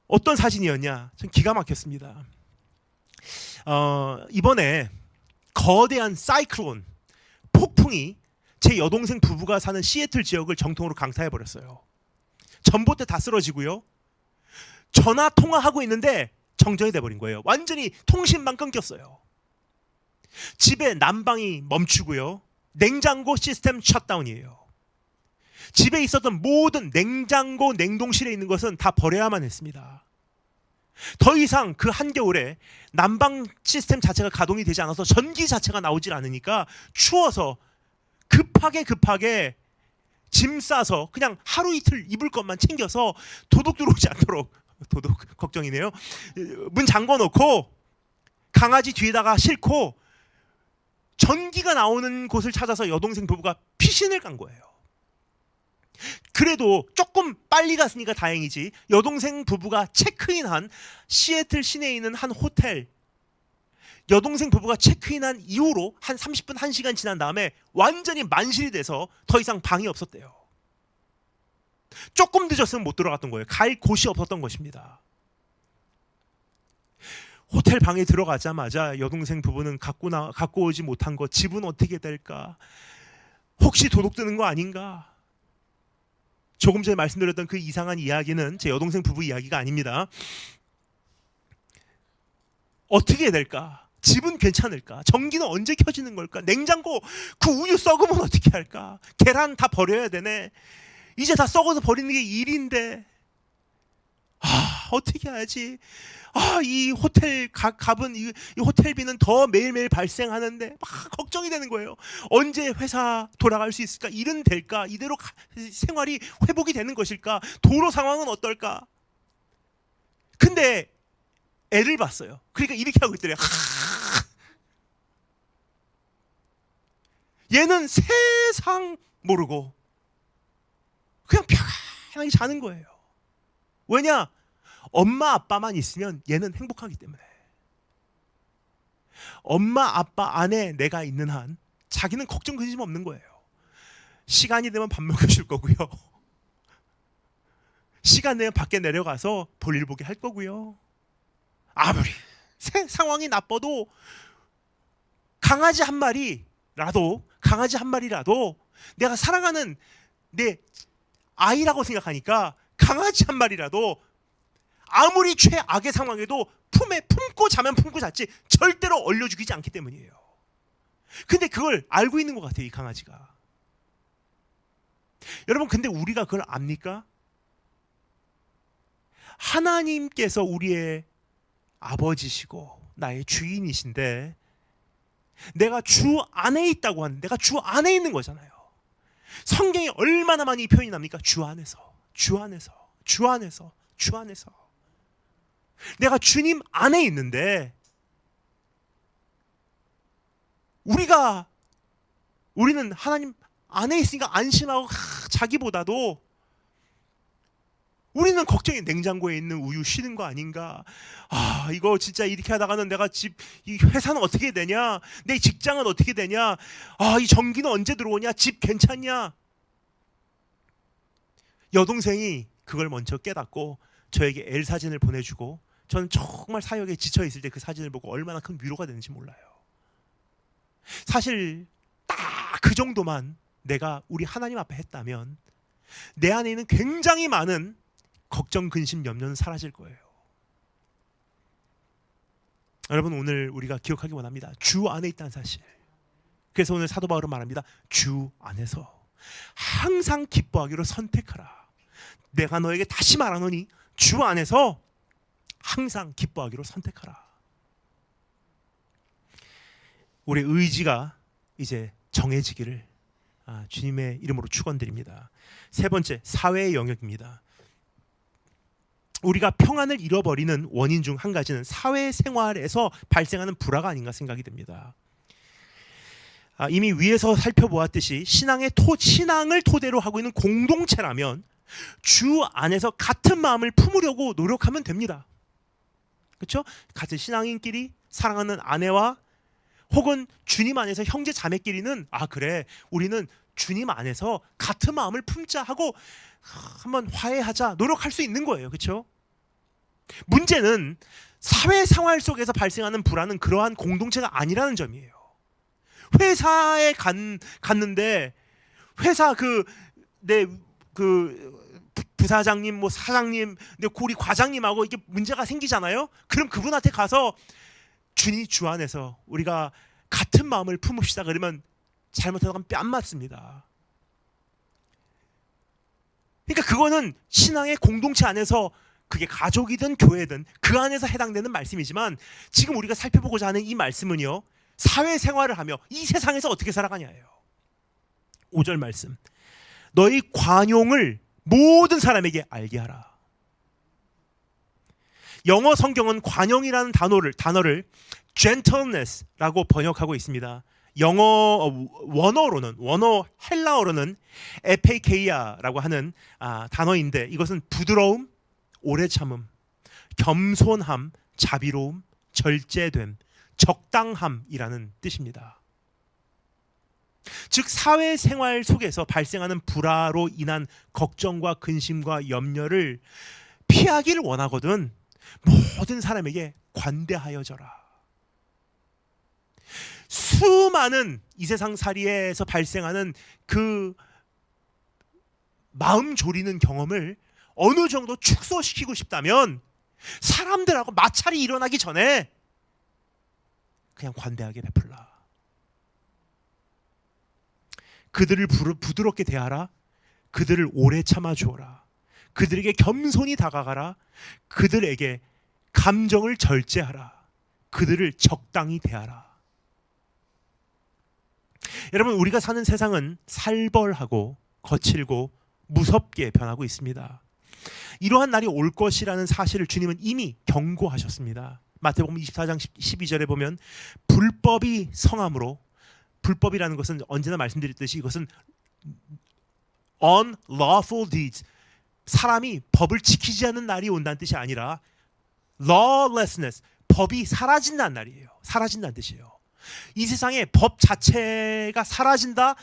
A: 어떤 사진이었냐? 전 기가 막혔습니다. 이번에 거대한 사이클론, 폭풍이 제 여동생 부부가 사는 시애틀 지역을 정통으로 강타해버렸어요. 전봇대 다 쓰러지고요, 전화 통화하고 있는데 정전이 돼버린 거예요. 완전히 통신만 끊겼어요. 집에 난방이 멈추고요, 냉장고 시스템 셧다운이에요. 집에 있었던 모든 냉장고, 냉동실에 있는 것은 다 버려야만 했습니다. 더 이상 그 한겨울에 난방 시스템 자체가 가동이 되지 않아서 전기 자체가 나오질 않으니까 추워서 급하게 짐 싸서 그냥 하루 이틀 입을 것만 챙겨서 도둑 들어오지 않도록, 도둑 걱정이네요, 문 잠궈 놓고 강아지 뒤에다가 싣고 전기가 나오는 곳을 찾아서 여동생 부부가 피신을 간 거예요. 그래도 조금 빨리 갔으니까 다행이지, 여동생 부부가 체크인한 시애틀 시내에 있는 한 호텔, 여동생 부부가 체크인한 이후로 한 30분 1시간 지난 다음에 완전히 만실이 돼서 더 이상 방이 없었대요. 조금 늦었으면 못 들어갔던 거예요. 갈 곳이 없었던 것입니다. 호텔 방에 들어가자마자 여동생 부부는 갖고 오지 못한 거, 집은 어떻게 될까? 혹시 도둑 드는 거 아닌가? 조금 전에 말씀드렸던 그 이상한 이야기는 제 여동생 부부 이야기가 아닙니다. 어떻게 해야 될까? 집은 괜찮을까? 전기는 언제 켜지는 걸까? 냉장고 그 우유 썩으면 어떻게 할까? 계란 다 버려야 되네. 이제 다 썩어서 버리는 게 일인데, 어떻게 하지? 이 호텔 값은, 이 호텔비는 더 매일매일 발생하는데 막 걱정이 되는 거예요. 언제 회사 돌아갈 수 있을까? 일은 될까? 이대로 생활이 회복이 되는 것일까? 도로 상황은 어떨까? 근데 애를 봤어요. 그러니까 이렇게 하고 있더래요. 얘는 세상 모르고 그냥 편하게 자는 거예요. 왜냐? 엄마 아빠만 있으면 얘는 행복하기 때문에. 엄마 아빠 안에 내가 있는 한 자기는 걱정 근심 없는 거예요. 시간이 되면 밥 먹여줄 거고요. 시간 되면 밖에 내려가서 볼일 보게 할 거고요. 아무리 상황이 나빠도 강아지 한 마리라도 내가 사랑하는 내 아이라고 생각하니까 강아지 한 마리라도 아무리 최악의 상황에도 품에 품고 자면 품고 잤지 절대로 얼려 죽이지 않기 때문이에요. 근데 그걸 알고 있는 것 같아요, 이 강아지가. 여러분, 근데 우리가 그걸 압니까? 하나님께서 우리의 아버지시고 나의 주인이신데 내가 주 안에 있다고 하는데, 내가 주 안에 있는 거잖아요. 성경에 얼마나 많이 표현이 납니까? 주 안에서, 주 안에서, 주 안에서, 주 안에서. 내가 주님 안에 있는데 우리는 하나님 안에 있으니까 안심하고 자기보다도 우리는 걱정이, 냉장고에 있는 우유 쉬는 거 아닌가? 이거 진짜 이렇게 하다가는 내가 이 회사는 어떻게 되냐? 내 직장은 어떻게 되냐? 이 전기는 언제 들어오냐? 집 괜찮냐? 여동생이 그걸 먼저 깨닫고 저에게 엘 사진을 보내주고, 저는 정말 사역에 지쳐 있을 때 그 사진을 보고 얼마나 큰 위로가 되는지 몰라요. 사실 딱 그 정도만 내가 우리 하나님 앞에 했다면 내 안에 있는 굉장히 많은 걱정, 근심, 염려는 사라질 거예요. 여러분, 오늘 우리가 기억하기 원합니다. 주 안에 있다는 사실. 그래서 오늘 사도 바울은 말합니다. 주 안에서 항상 기뻐하기로 선택하라. 내가 너에게 다시 말하노니 주 안에서 항상 기뻐하기로 선택하라. 우리의 의지가 이제 정해지기를 주님의 이름으로 축원드립니다. 세 번째, 사회의 영역입니다. 우리가 평안을 잃어버리는 원인 중 한 가지는 사회생활에서 발생하는 불화가 아닌가 생각이 듭니다. 이미 위에서 살펴보았듯이 신앙을 토대로 하고 있는 공동체라면 주 안에서 같은 마음을 품으려고 노력하면 됩니다. 그렇죠? 같은 신앙인끼리 사랑하는 아내와 혹은 주님 안에서 형제 자매끼리는 그래, 우리는 주님 안에서 같은 마음을 품자 하고 한번 화해하자, 노력할 수 있는 거예요. 그렇죠? 문제는 사회생활 속에서 발생하는 불화는 그러한 공동체가 아니라는 점이에요. 회사에 갔는데 회사 내 부사장님, 뭐 사장님, 우리 과장님하고 이게 문제가 생기잖아요. 그럼 그분한테 가서 주님, 주 안에서 우리가 같은 마음을 품읍시다 그러면 잘못하다가 뺨 맞습니다. 그러니까 그거는 신앙의 공동체 안에서 그게 가족이든 교회든 그 안에서 해당되는 말씀이지만 지금 우리가 살펴보고자 하는 이 말씀은요, 사회생활을 하며 이 세상에서 어떻게 살아가냐예요. 5절 말씀, 너희 관용을 모든 사람에게 알게 하라. 영어 성경은 관용이라는 단어를 gentleness라고 번역하고 있습니다. 영어 원어 헬라어로는 에페케이아라고 하는 단어인데 이것은 부드러움, 오래 참음, 겸손함, 자비로움, 절제됨, 적당함이라는 뜻입니다. 즉 사회생활 속에서 발생하는 불화로 인한 걱정과 근심과 염려를 피하기를 원하거든 모든 사람에게 관대하여져라. 수많은 이 세상 살이에서 발생하는 그 마음 졸이는 경험을 어느 정도 축소시키고 싶다면 사람들하고 마찰이 일어나기 전에 그냥 관대하게 베풀라. 그들을 부드럽게 대하라. 그들을 오래 참아 주어라. 그들에게 겸손히 다가가라. 그들에게 감정을 절제하라. 그들을 적당히 대하라. 여러분, 우리가 사는 세상은 살벌하고 거칠고 무섭게 변하고 있습니다. 이러한 날이 올 것이라는 사실을 주님은 이미 경고하셨습니다. 마태복음 24장 12절에 보면 불법이 성함으로, 불법이라는 것은 언제나 말씀드렸듯이 이것은 unlawful deeds, 사람이 법을 지키지 않는 날이 온다는 뜻이 아니라 lawlessness, 법이 사라진다는 날이에요. 사라진다는 뜻이에요. 이 세상에 법 자체가 사라진다,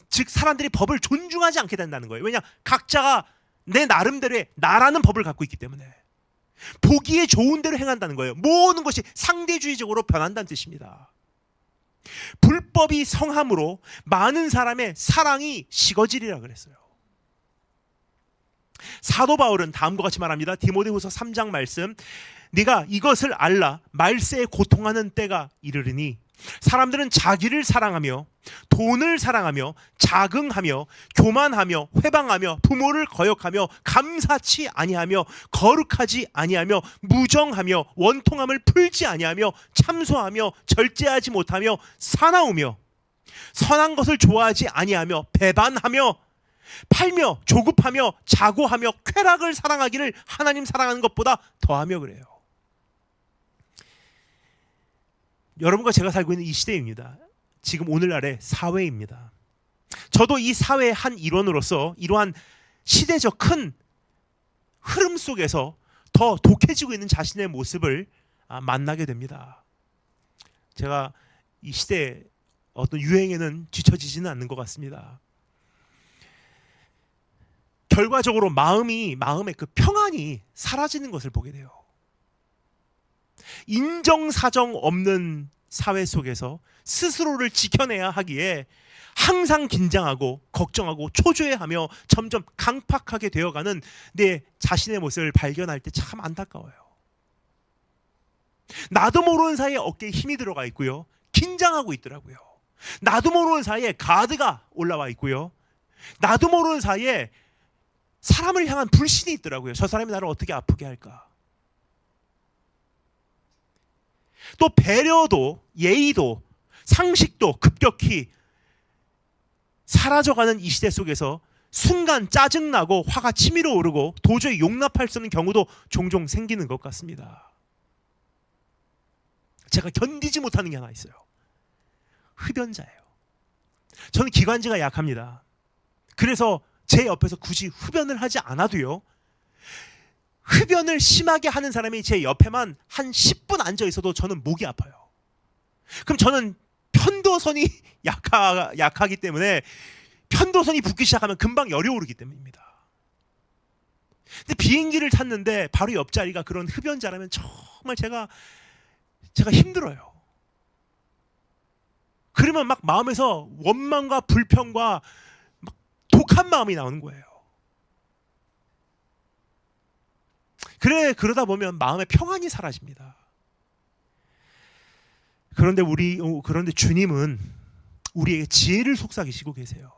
A: 즉 사람들이 법을 존중하지 않게 된다는 거예요. 왜냐? 각자가 내 나름대로의 나라는 법을 갖고 있기 때문에 보기에 좋은 대로 행한다는 거예요. 모든 것이 상대주의적으로 변한다는 뜻입니다. 불법이 성함으로 많은 사람의 사랑이 식어지리라 그랬어요. 사도 바울은 다음과 같이 말합니다. 디모데후서 3장 말씀, 네가 이것을 알라. 말세에 고통하는 때가 이르르니 사람들은 자기를 사랑하며 돈을 사랑하며 자긍하며 교만하며 회방하며 부모를 거역하며 감사치 아니하며 거룩하지 아니하며 무정하며 원통함을 풀지 아니하며 참소하며 절제하지 못하며 사나우며 선한 것을 좋아하지 아니하며 배반하며 팔며 조급하며 자고하며 쾌락을 사랑하기를 하나님 사랑하는 것보다 더하며 그래요. 여러분과 제가 살고 있는 이 시대입니다. 지금 오늘날의 사회입니다. 저도 이 사회의 한 일원으로서 이러한 시대적 큰 흐름 속에서 더 독해지고 있는 자신의 모습을 만나게 됩니다. 제가 이 시대의 어떤 유행에는 뒤처지지는 않는 것 같습니다. 결과적으로 마음의 그 평안이 사라지는 것을 보게 돼요. 인정사정 없는 사회 속에서 스스로를 지켜내야 하기에 항상 긴장하고 걱정하고 초조해하며 점점 강팍하게 되어가는 내 자신의 모습을 발견할 때 참 안타까워요. 나도 모르는 사이에 어깨에 힘이 들어가 있고요. 긴장하고 있더라고요. 나도 모르는 사이에 가드가 올라와 있고요. 나도 모르는 사이에 사람을 향한 불신이 있더라고요. 저 사람이 나를 어떻게 아프게 할까? 또 배려도 예의도 상식도 급격히 사라져가는 이 시대 속에서 순간 짜증나고 화가 치밀어 오르고 도저히 용납할 수 없는 경우도 종종 생기는 것 같습니다. 제가 견디지 못하는 게 하나 있어요. 흡연자예요. 저는 기관지가 약합니다. 그래서 제 옆에서 굳이 흡연을 하지 않아도요, 흡연을 심하게 하는 사람이 제 옆에만 한 10분 앉아 있어도 저는 목이 아파요. 그럼 저는 편도선이 약하기 때문에 편도선이 붓기 시작하면 금방 열이 오르기 때문입니다. 근데 비행기를 탔는데 바로 옆자리가 그런 흡연자라면 정말 제가 힘들어요. 그러면 막 마음에서 원망과 불평과 막 독한 마음이 나오는 거예요. 그러다 보면 마음의 평안이 사라집니다. 그런데 주님은 우리에게 지혜를 속삭이시고 계세요.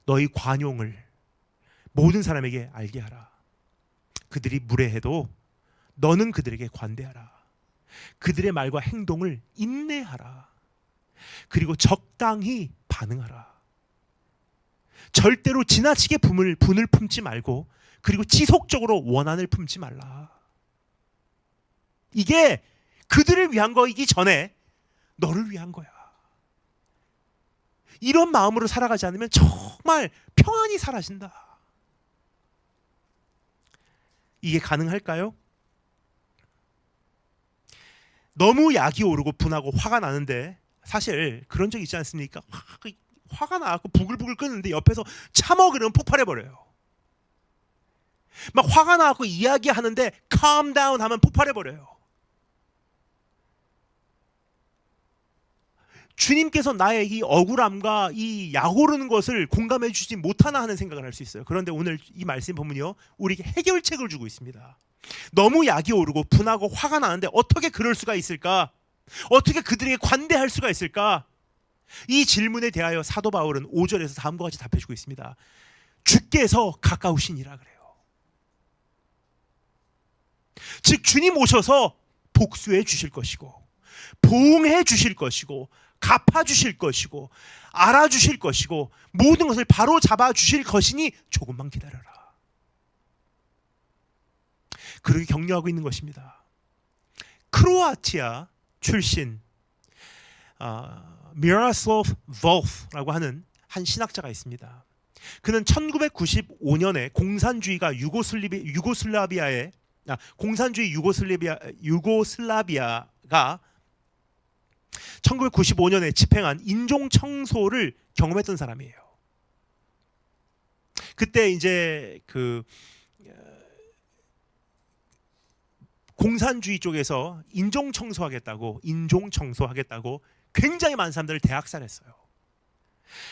A: 너희 관용을 모든 사람에게 알게 하라. 그들이 무례해도 너는 그들에게 관대하라. 그들의 말과 행동을 인내하라. 그리고 적당히 반응하라. 절대로 지나치게 분을 품지 말고, 그리고 지속적으로 원한을 품지 말라. 이게 그들을 위한 거이기 전에 너를 위한 거야. 이런 마음으로 살아가지 않으면 정말 평안이 사라진다. 이게 가능할까요? 너무 약이 오르고 분하고 화가 나는데, 사실 그런 적 있지 않습니까? 화가 나고 부글부글 끓는데 옆에서 참어 그러면 폭발해버려요. 막 화가 나고 이야기하는데 calm down 하면 폭발해버려요. 주님께서 나의 이 억울함과 이 약오르는 것을 공감해 주지 못하나 하는 생각을 할 수 있어요. 그런데 오늘 이 말씀 보면요, 우리에게 해결책을 주고 있습니다. 너무 약이 오르고 분하고 화가 나는데 어떻게 그럴 수가 있을까? 어떻게 그들에게 관대할 수가 있을까? 이 질문에 대하여 사도 바울은 5절에서 다음과 같이 답해주고 있습니다. 주께서 가까우시니라 그래요. 즉 주님 오셔서 복수해 주실 것이고, 보응해 주실 것이고, 갚아 주실 것이고, 알아주실 것이고, 모든 것을 바로 잡아 주실 것이니 조금만 기다려라. 그렇게 격려하고 있는 것입니다. 크로아티아 출신 미라슬라브 볼프라고 하는 한 신학자가 있습니다. 그는 1995년에 공산주의 유고슬라비아가 1995년에 집행한 인종 청소를 경험했던 사람이에요. 그때 이제 그 공산주의 쪽에서 인종 청소하겠다고 굉장히 많은 사람들을 대학살했어요.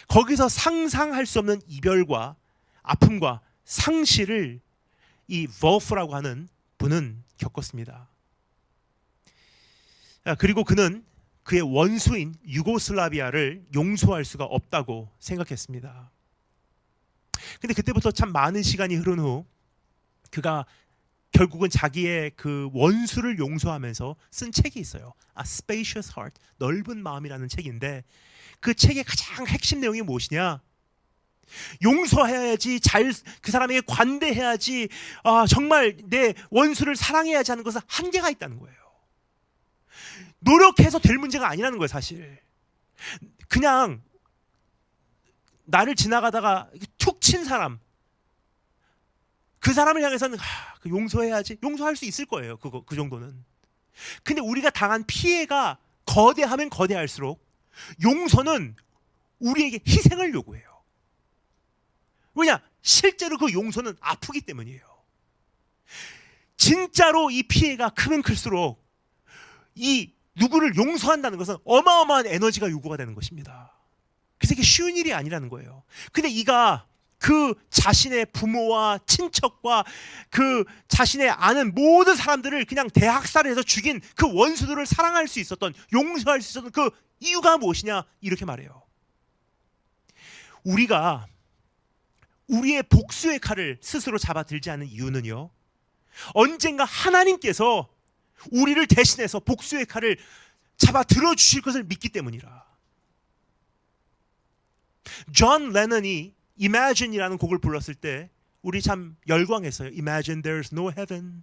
A: 거기서 상상할 수 없는 이별과 아픔과 상실을 이 볼프라고 하는 분은 겪었습니다. 그리고 그는 그의 원수인 유고슬라비아를 용서할 수가 없다고 생각했습니다. 근데 그때부터 참 많은 시간이 흐른 후 그가 결국은 자기의 그 원수를 용서하면서 쓴 책이 있어요. A Spacious Heart, 넓은 마음이라는 책인데, 그 책의 가장 핵심 내용이 무엇이냐? 용서해야지, 그 사람에게 관대해야지, 정말 내 원수를 사랑해야지 하는 것은 한계가 있다는 거예요. 노력해서 될 문제가 아니라는 거예요, 사실. 그냥 나를 지나가다가 툭 친 사람, 그 사람을 향해서는 용서해야지, 용서할 수 있을 거예요. 그 정도는. 근데 우리가 당한 피해가 거대하면 거대할수록 용서는 우리에게 희생을 요구해요. 왜냐? 실제로 그 용서는 아프기 때문이에요. 진짜로 이 피해가 크면 클수록 이 누구를 용서한다는 것은 어마어마한 에너지가 요구가 되는 것입니다. 그래서 이게 쉬운 일이 아니라는 거예요. 근데 이가 그 자신의 부모와 친척과 그 자신의 아는 모든 사람들을 그냥 대학살해서 죽인 그 원수들을 사랑할 수 있었던, 용서할 수 있었던 그 이유가 무엇이냐? 이렇게 말해요. 우리가 우리의 복수의 칼을 스스로 잡아들지 않는 이유는요, 언젠가 하나님께서 우리를 대신해서 복수의 칼을 잡아들어 주실 것을 믿기 때문이라. 존 레넌이 Imagine이라는 곡을 불렀을 때 우리 참 열광했어요. Imagine there's no heaven.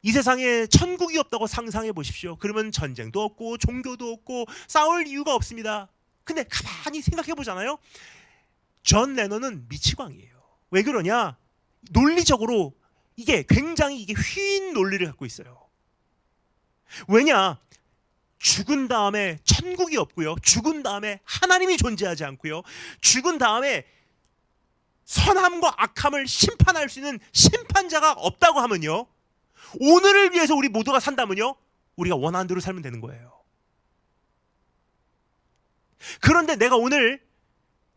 A: 이 세상에 천국이 없다고 상상해 보십시오. 그러면 전쟁도 없고 종교도 없고 싸울 이유가 없습니다. 근데 가만히 생각해 보잖아요. 존 레넌은 미치광이에요. 왜 그러냐? 논리적으로 이게 굉장히 휘인 논리를 갖고 있어요. 왜냐? 죽은 다음에 천국이 없고요. 죽은 다음에 하나님이 존재하지 않고요. 죽은 다음에 선함과 악함을 심판할 수 있는 심판자가 없다고 하면요, 오늘을 위해서 우리 모두가 산다면요, 우리가 원하는 대로 살면 되는 거예요. 그런데 내가 오늘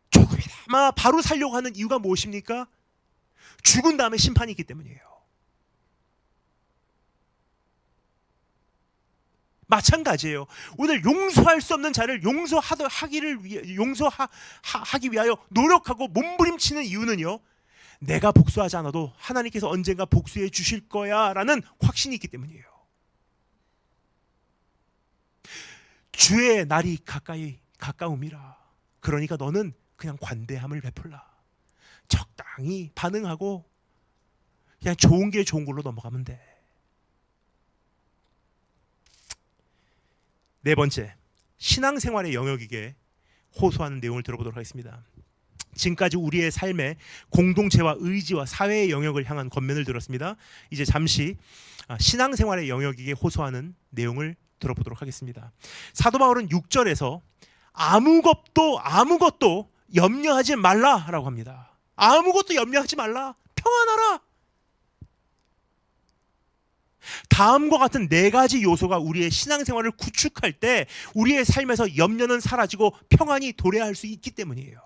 A: 조금이나마 바로 살려고 하는 이유가 무엇입니까? 죽은 다음에 심판이 있기 때문이에요. 마찬가지예요. 오늘 용서할 수 없는 자를 용서하기 위하여 노력하고 몸부림치는 이유는요, 내가 복수하지 않아도 하나님께서 언젠가 복수해 주실 거야 라는 확신이 있기 때문이에요. 주의 날이 가까움이라. 그러니까 너는 그냥 관대함을 베풀라. 적당히 반응하고 그냥 좋은 게 좋은 걸로 넘어가면 돼. 네 번째, 신앙생활의 영역이게 호소하는 내용을 들어보도록 하겠습니다. 지금까지 우리의 삶의 공동체와 의지와 사회의 영역을 향한 권면을 들었습니다. 이제 잠시 신앙생활의 영역이게 호소하는 내용을 들어보도록 하겠습니다. 사도 바울은 6절에서 아무것도 염려하지 말라라고 합니다. 아무것도 염려하지 말라. 평안하라. 다음과 같은 네 가지 요소가 우리의 신앙생활을 구축할 때 우리의 삶에서 염려는 사라지고 평안이 도래할 수 있기 때문이에요.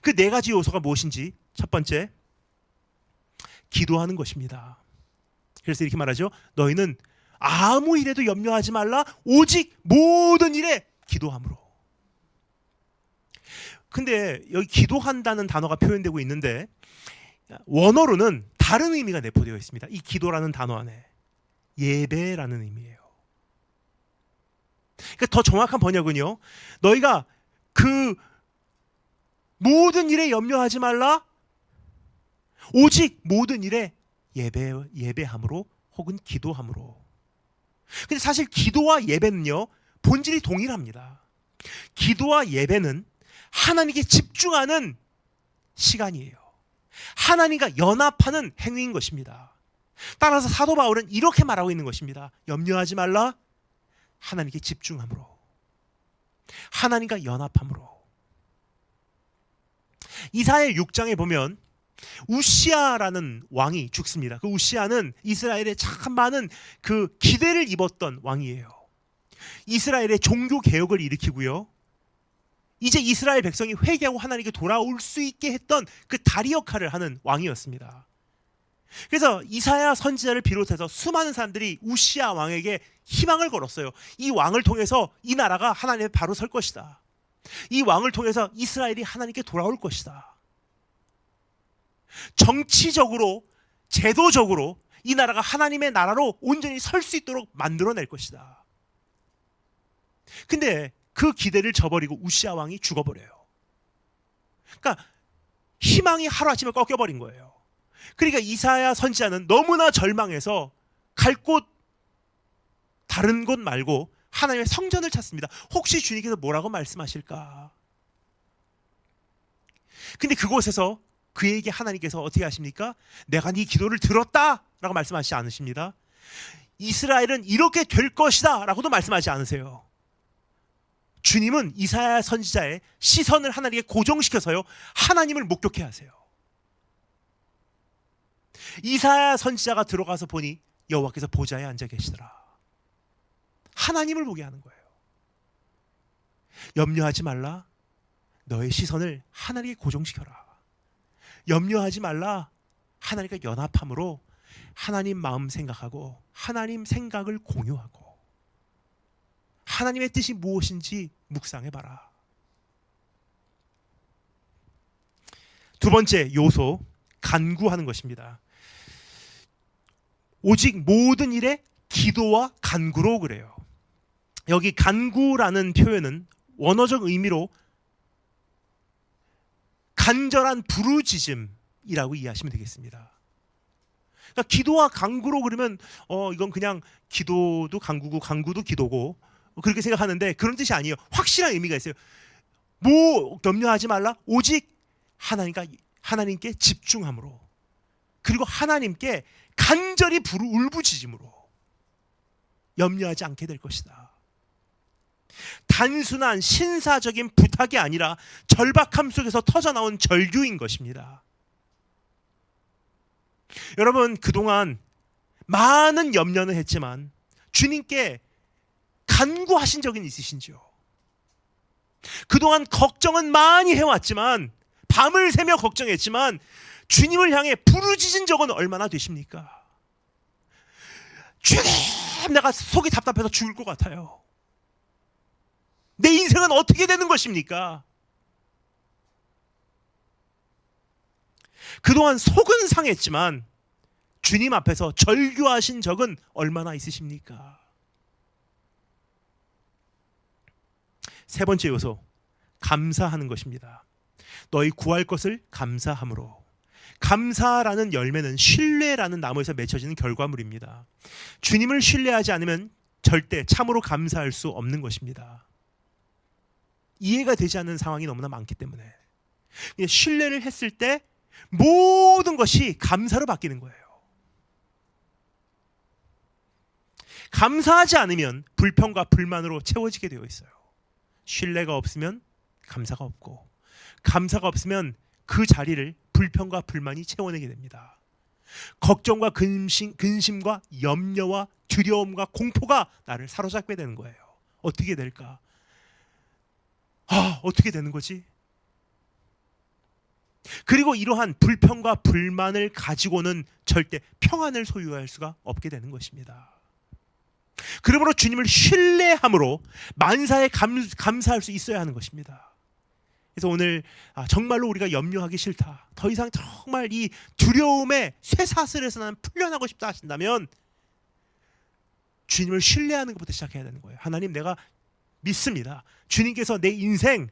A: 그 네 가지 요소가 무엇인지, 첫 번째, 기도하는 것입니다. 그래서 이렇게 말하죠. 너희는 아무 일에도 염려하지 말라. 오직 모든 일에 기도함으로. 근데 여기 기도한다는 단어가 표현되고 있는데 원어로는 다른 의미가 내포되어 있습니다. 이 기도라는 단어 안에 예배라는 의미예요. 그러니까 더 정확한 번역은요, 너희가 그 모든 일에 염려하지 말라. 오직 모든 일에 예배함으로 혹은 기도함으로. 근데 사실 기도와 예배는요, 본질이 동일합니다. 기도와 예배는 하나님께 집중하는 시간이에요. 하나님과 연합하는 행위인 것입니다. 따라서 사도 바울은 이렇게 말하고 있는 것입니다. 염려하지 말라. 하나님께 집중함으로, 하나님과 연합함으로. 이사야 6장에 보면 우시아라는 왕이 죽습니다. 그 우시아는 이스라엘에 참 많은 그 기대를 입었던 왕이에요. 이스라엘의 종교 개혁을 일으키고요, 이제 이스라엘 백성이 회개하고 하나님께 돌아올 수 있게 했던 그 다리 역할을 하는 왕이었습니다. 그래서 이사야 선지자를 비롯해서 수많은 사람들이 우시아 왕에게 희망을 걸었어요. 이 왕을 통해서 이 나라가 하나님의 바로 설 것이다. 이 왕을 통해서 이스라엘이 하나님께 돌아올 것이다. 정치적으로, 제도적으로 이 나라가 하나님의 나라로 온전히 설 수 있도록 만들어낼 것이다. 근데 그 기대를 저버리고 우시아 왕이 죽어버려요. 그러니까 희망이 하루아침에 꺾여버린 거예요. 그러니까 이사야 선지자는 너무나 절망해서 갈 곳, 다른 곳 말고 하나님의 성전을 찾습니다. 혹시 주님께서 뭐라고 말씀하실까? 근데 그곳에서 그에게 하나님께서 어떻게 하십니까? 내가 네 기도를 들었다 라고 말씀하시지 않으십니다. 이스라엘은 이렇게 될 것이다 라고도 말씀하지 않으세요. 주님은 이사야 선지자의 시선을 하나님께 고정시켜서요, 하나님을 목격해 하세요. 이사야 선지자가 들어가서 보니 여호와께서 보좌에 앉아 계시더라. 하나님을 보게 하는 거예요. 염려하지 말라. 너의 시선을 하나님께 고정시켜라. 염려하지 말라. 하나님과 연합함으로 하나님 마음 생각하고 하나님 생각을 공유하고 하나님의 뜻이 무엇인지 묵상해봐라. 두 번째 요소, 간구하는 것입니다. 오직 모든 일에 기도와 간구로 그래요. 여기 간구라는 표현은 원어적 의미로 간절한 부르짖음이라고 이해하시면 되겠습니다. 그러니까 기도와 간구로 그러면 이건 그냥 기도도 간구고 간구도 기도고 그렇게 생각하는데 그런 뜻이 아니에요. 확실한 의미가 있어요. 뭐 염려하지 말라. 오직 하나님께 집중함으로, 그리고 하나님께 간절히 울부짖음으로 염려하지 않게 될 것이다. 단순한 신사적인 부탁이 아니라 절박함 속에서 터져나온 절규인 것입니다. 여러분, 그동안 많은 염려는 했지만 주님께 간구하신 적은 있으신지요? 그동안 걱정은 많이 해왔지만, 밤을 새며 걱정했지만 주님을 향해 부르짖은 적은 얼마나 되십니까? 주님 참 내가 속이 답답해서 죽을 것 같아요. 내 인생은 어떻게 되는 것입니까? 그동안 속은 상했지만 주님 앞에서 절규하신 적은 얼마나 있으십니까? 세 번째 요소, 감사하는 것입니다. 너희 구할 것을 감사함으로. 감사라는 열매는 신뢰라는 나무에서 맺혀지는 결과물입니다. 주님을 신뢰하지 않으면 절대 참으로 감사할 수 없는 것입니다. 이해가 되지 않는 상황이 너무나 많기 때문에 신뢰를 했을 때 모든 것이 감사로 바뀌는 거예요. 감사하지 않으면 불평과 불만으로 채워지게 되어 있어요. 신뢰가 없으면 감사가 없고, 감사가 없으면 그 자리를 불평과 불만이 채워내게 됩니다. 걱정과 근심과 염려와 두려움과 공포가 나를 사로잡게 되는 거예요. 어떻게 될까? 어떻게 되는 거지? 그리고 이러한 불평과 불만을 가지고는 절대 평안을 소유할 수가 없게 되는 것입니다. 그러므로 주님을 신뢰함으로 만사에 감사할 수 있어야 하는 것입니다. 그래서 오늘 정말로 우리가 염려하기 싫다, 더 이상 정말 이 두려움의 쇠사슬에서 나는 풀려나고 싶다 하신다면 주님을 신뢰하는 것부터 시작해야 되는 거예요. 하나님, 내가 믿습니다. 주님께서 내 인생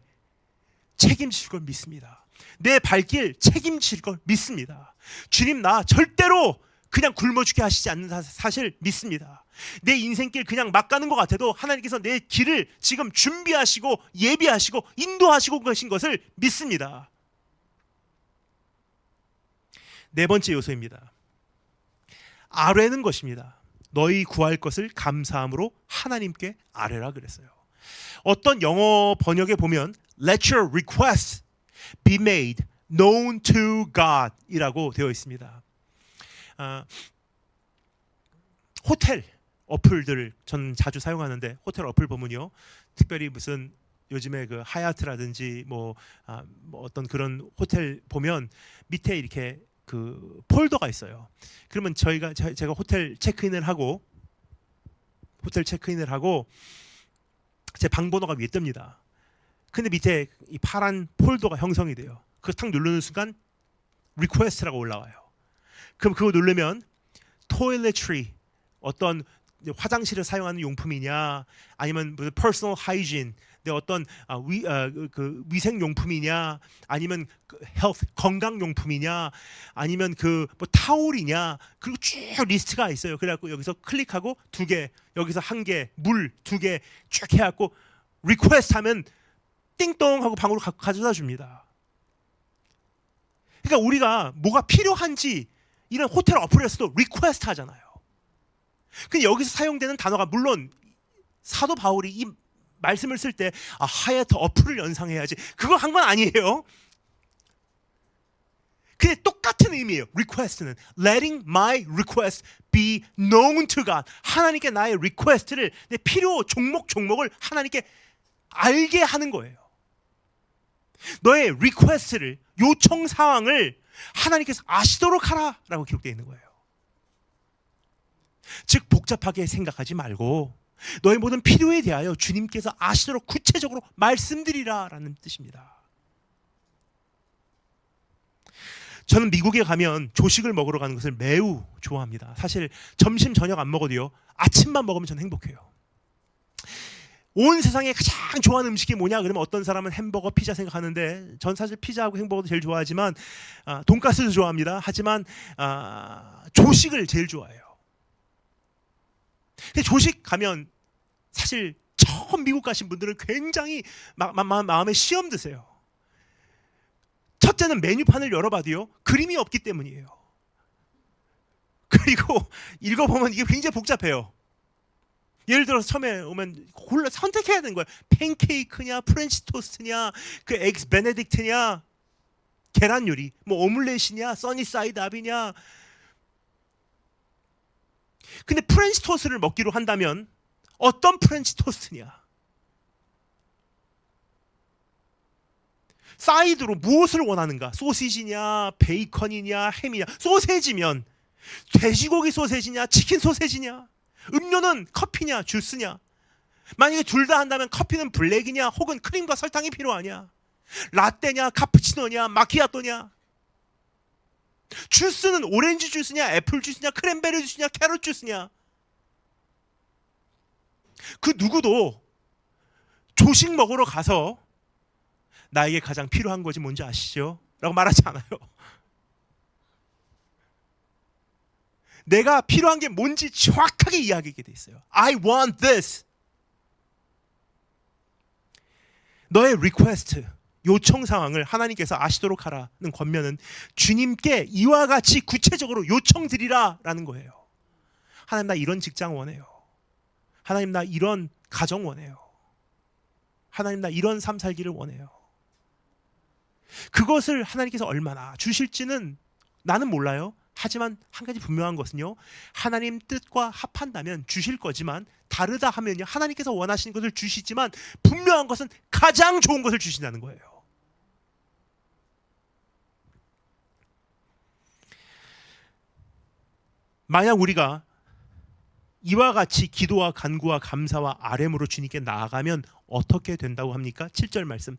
A: 책임지실 걸 믿습니다. 내 발길 책임지실 걸 믿습니다. 주님, 나 절대로 그냥 굶어 죽게 하시지 않는 사실 믿습니다. 내 인생길 그냥 막 가는 것 같아도 하나님께서 내 길을 지금 준비하시고 예비하시고 인도하시고 계신 것을 믿습니다. 네 번째 요소입니다. 아뢰는 것입니다. 너희 구할 것을 감사함으로 하나님께 아뢰라 그랬어요. 어떤 영어 번역에 보면 Let your requests be made known to God 이라고 되어 있습니다. 호텔 어플들 저는 자주 사용하는데, 호텔 어플 보면요, 특별히 무슨 요즘에 그 하얏트라든지 뭐 어떤 그런 호텔 보면 밑에 이렇게 그 폴더가 있어요. 그러면 제가 호텔 체크인을 하고 제 방 번호가 위에 뜹니다. 근데 밑에 이 파란 폴더가 형성이 돼요. 그거 탁 누르는 순간 리퀘스트라고 올라와요. 그럼 그거 누르면 토일레트리, 어떤 화장실을 사용하는 용품이냐, 아니면 무슨 퍼스널 하이진, 내 어떤 위생 용품이냐, 아니면 헬스 건강 용품이냐, 아니면 그 뭐 타올이냐, 그리고 쭉 리스트가 있어요. 그래갖고 여기서 클릭하고 2개, 여기서 1개, 물 2개 쭉 해갖고 리퀘스트 하면 띵동 하고 방으로 가져다 줍니다. 그러니까 우리가 뭐가 필요한지 이런 호텔 어플에서도 리퀘스트 하잖아요. 근데 여기서 사용되는 단어가, 물론 사도 바울이 이 말씀을 쓸 때 하얏트 어플을 연상해야지, 그거 한 건 아니에요. 근데 똑같은 의미예요. request는 letting my request be known to God. 하나님께 나의 리퀘스트를, 내 필요 종목을 하나님께 알게 하는 거예요. 너의 리퀘스트를, 요청 사항을 하나님께서 아시도록 하라라고 기록되어 있는 거예요. 즉 복잡하게 생각하지 말고 너의 모든 필요에 대하여 주님께서 아시도록 구체적으로 말씀드리라라는 뜻입니다. 저는 미국에 가면 조식을 먹으러 가는 것을 매우 좋아합니다. 사실 점심 저녁 안 먹어도요, 아침만 먹으면 저는 행복해요. 온 세상에 가장 좋아하는 음식이 뭐냐 그러면 어떤 사람은 햄버거, 피자 생각하는데, 전 사실 피자하고 햄버거도 제일 좋아하지만 돈가스도 좋아합니다. 하지만 조식을 제일 좋아해요. 근데 조식 가면 사실 처음 미국 가신 분들은 굉장히 마음에 시험 드세요. 첫째는 메뉴판을 열어봐도요, 그림이 없기 때문이에요. 그리고 읽어보면 이게 굉장히 복잡해요. 예를 들어서 처음에 오면 선택해야 되는 거예요. 팬케이크냐, 프렌치 토스트냐, 그 에그스 베네딕트냐, 계란 요리, 뭐 오믈렛이냐, 써니사이드 앞이냐. 근데 프렌치 토스트를 먹기로 한다면 어떤 프렌치 토스트냐, 사이드로 무엇을 원하는가, 소시지냐, 베이컨이냐, 햄이냐. 소세지면 돼지고기 소세지냐, 치킨 소세지냐, 음료는 커피냐 주스냐? 만약에 둘 다 한다면 커피는 블랙이냐 혹은 크림과 설탕이 필요하냐? 라떼냐 카푸치노냐 마키아토냐? 주스는 오렌지 주스냐 애플 주스냐 크랜베리 주스냐 캐럿 주스냐? 그 누구도 조식 먹으러 가서 나에게 가장 필요한 것이 뭔지 아시죠? 라고 말하지 않아요. 내가 필요한 게 뭔지 정확하게 이야기하게 돼 있어요. I want this. 너의 리퀘스트, 요청 상황을 하나님께서 아시도록 하라는 권면은 주님께 이와 같이 구체적으로 요청드리라 라는 거예요. 하나님 나 이런 직장 원해요. 하나님 나 이런 가정 원해요. 하나님 나 이런 삶 살기를 원해요. 그것을 하나님께서 얼마나 주실지는 나는 몰라요. 하지만 한 가지 분명한 것은요, 하나님 뜻과 합한다면 주실 거지만 다르다 하면요, 하나님께서 원하시는 것을 주시지만 분명한 것은 가장 좋은 것을 주신다는 거예요. 만약 우리가 이와 같이 기도와 간구와 감사와 아뢰므로 주님께 나아가면 어떻게 된다고 합니까? 7절 말씀.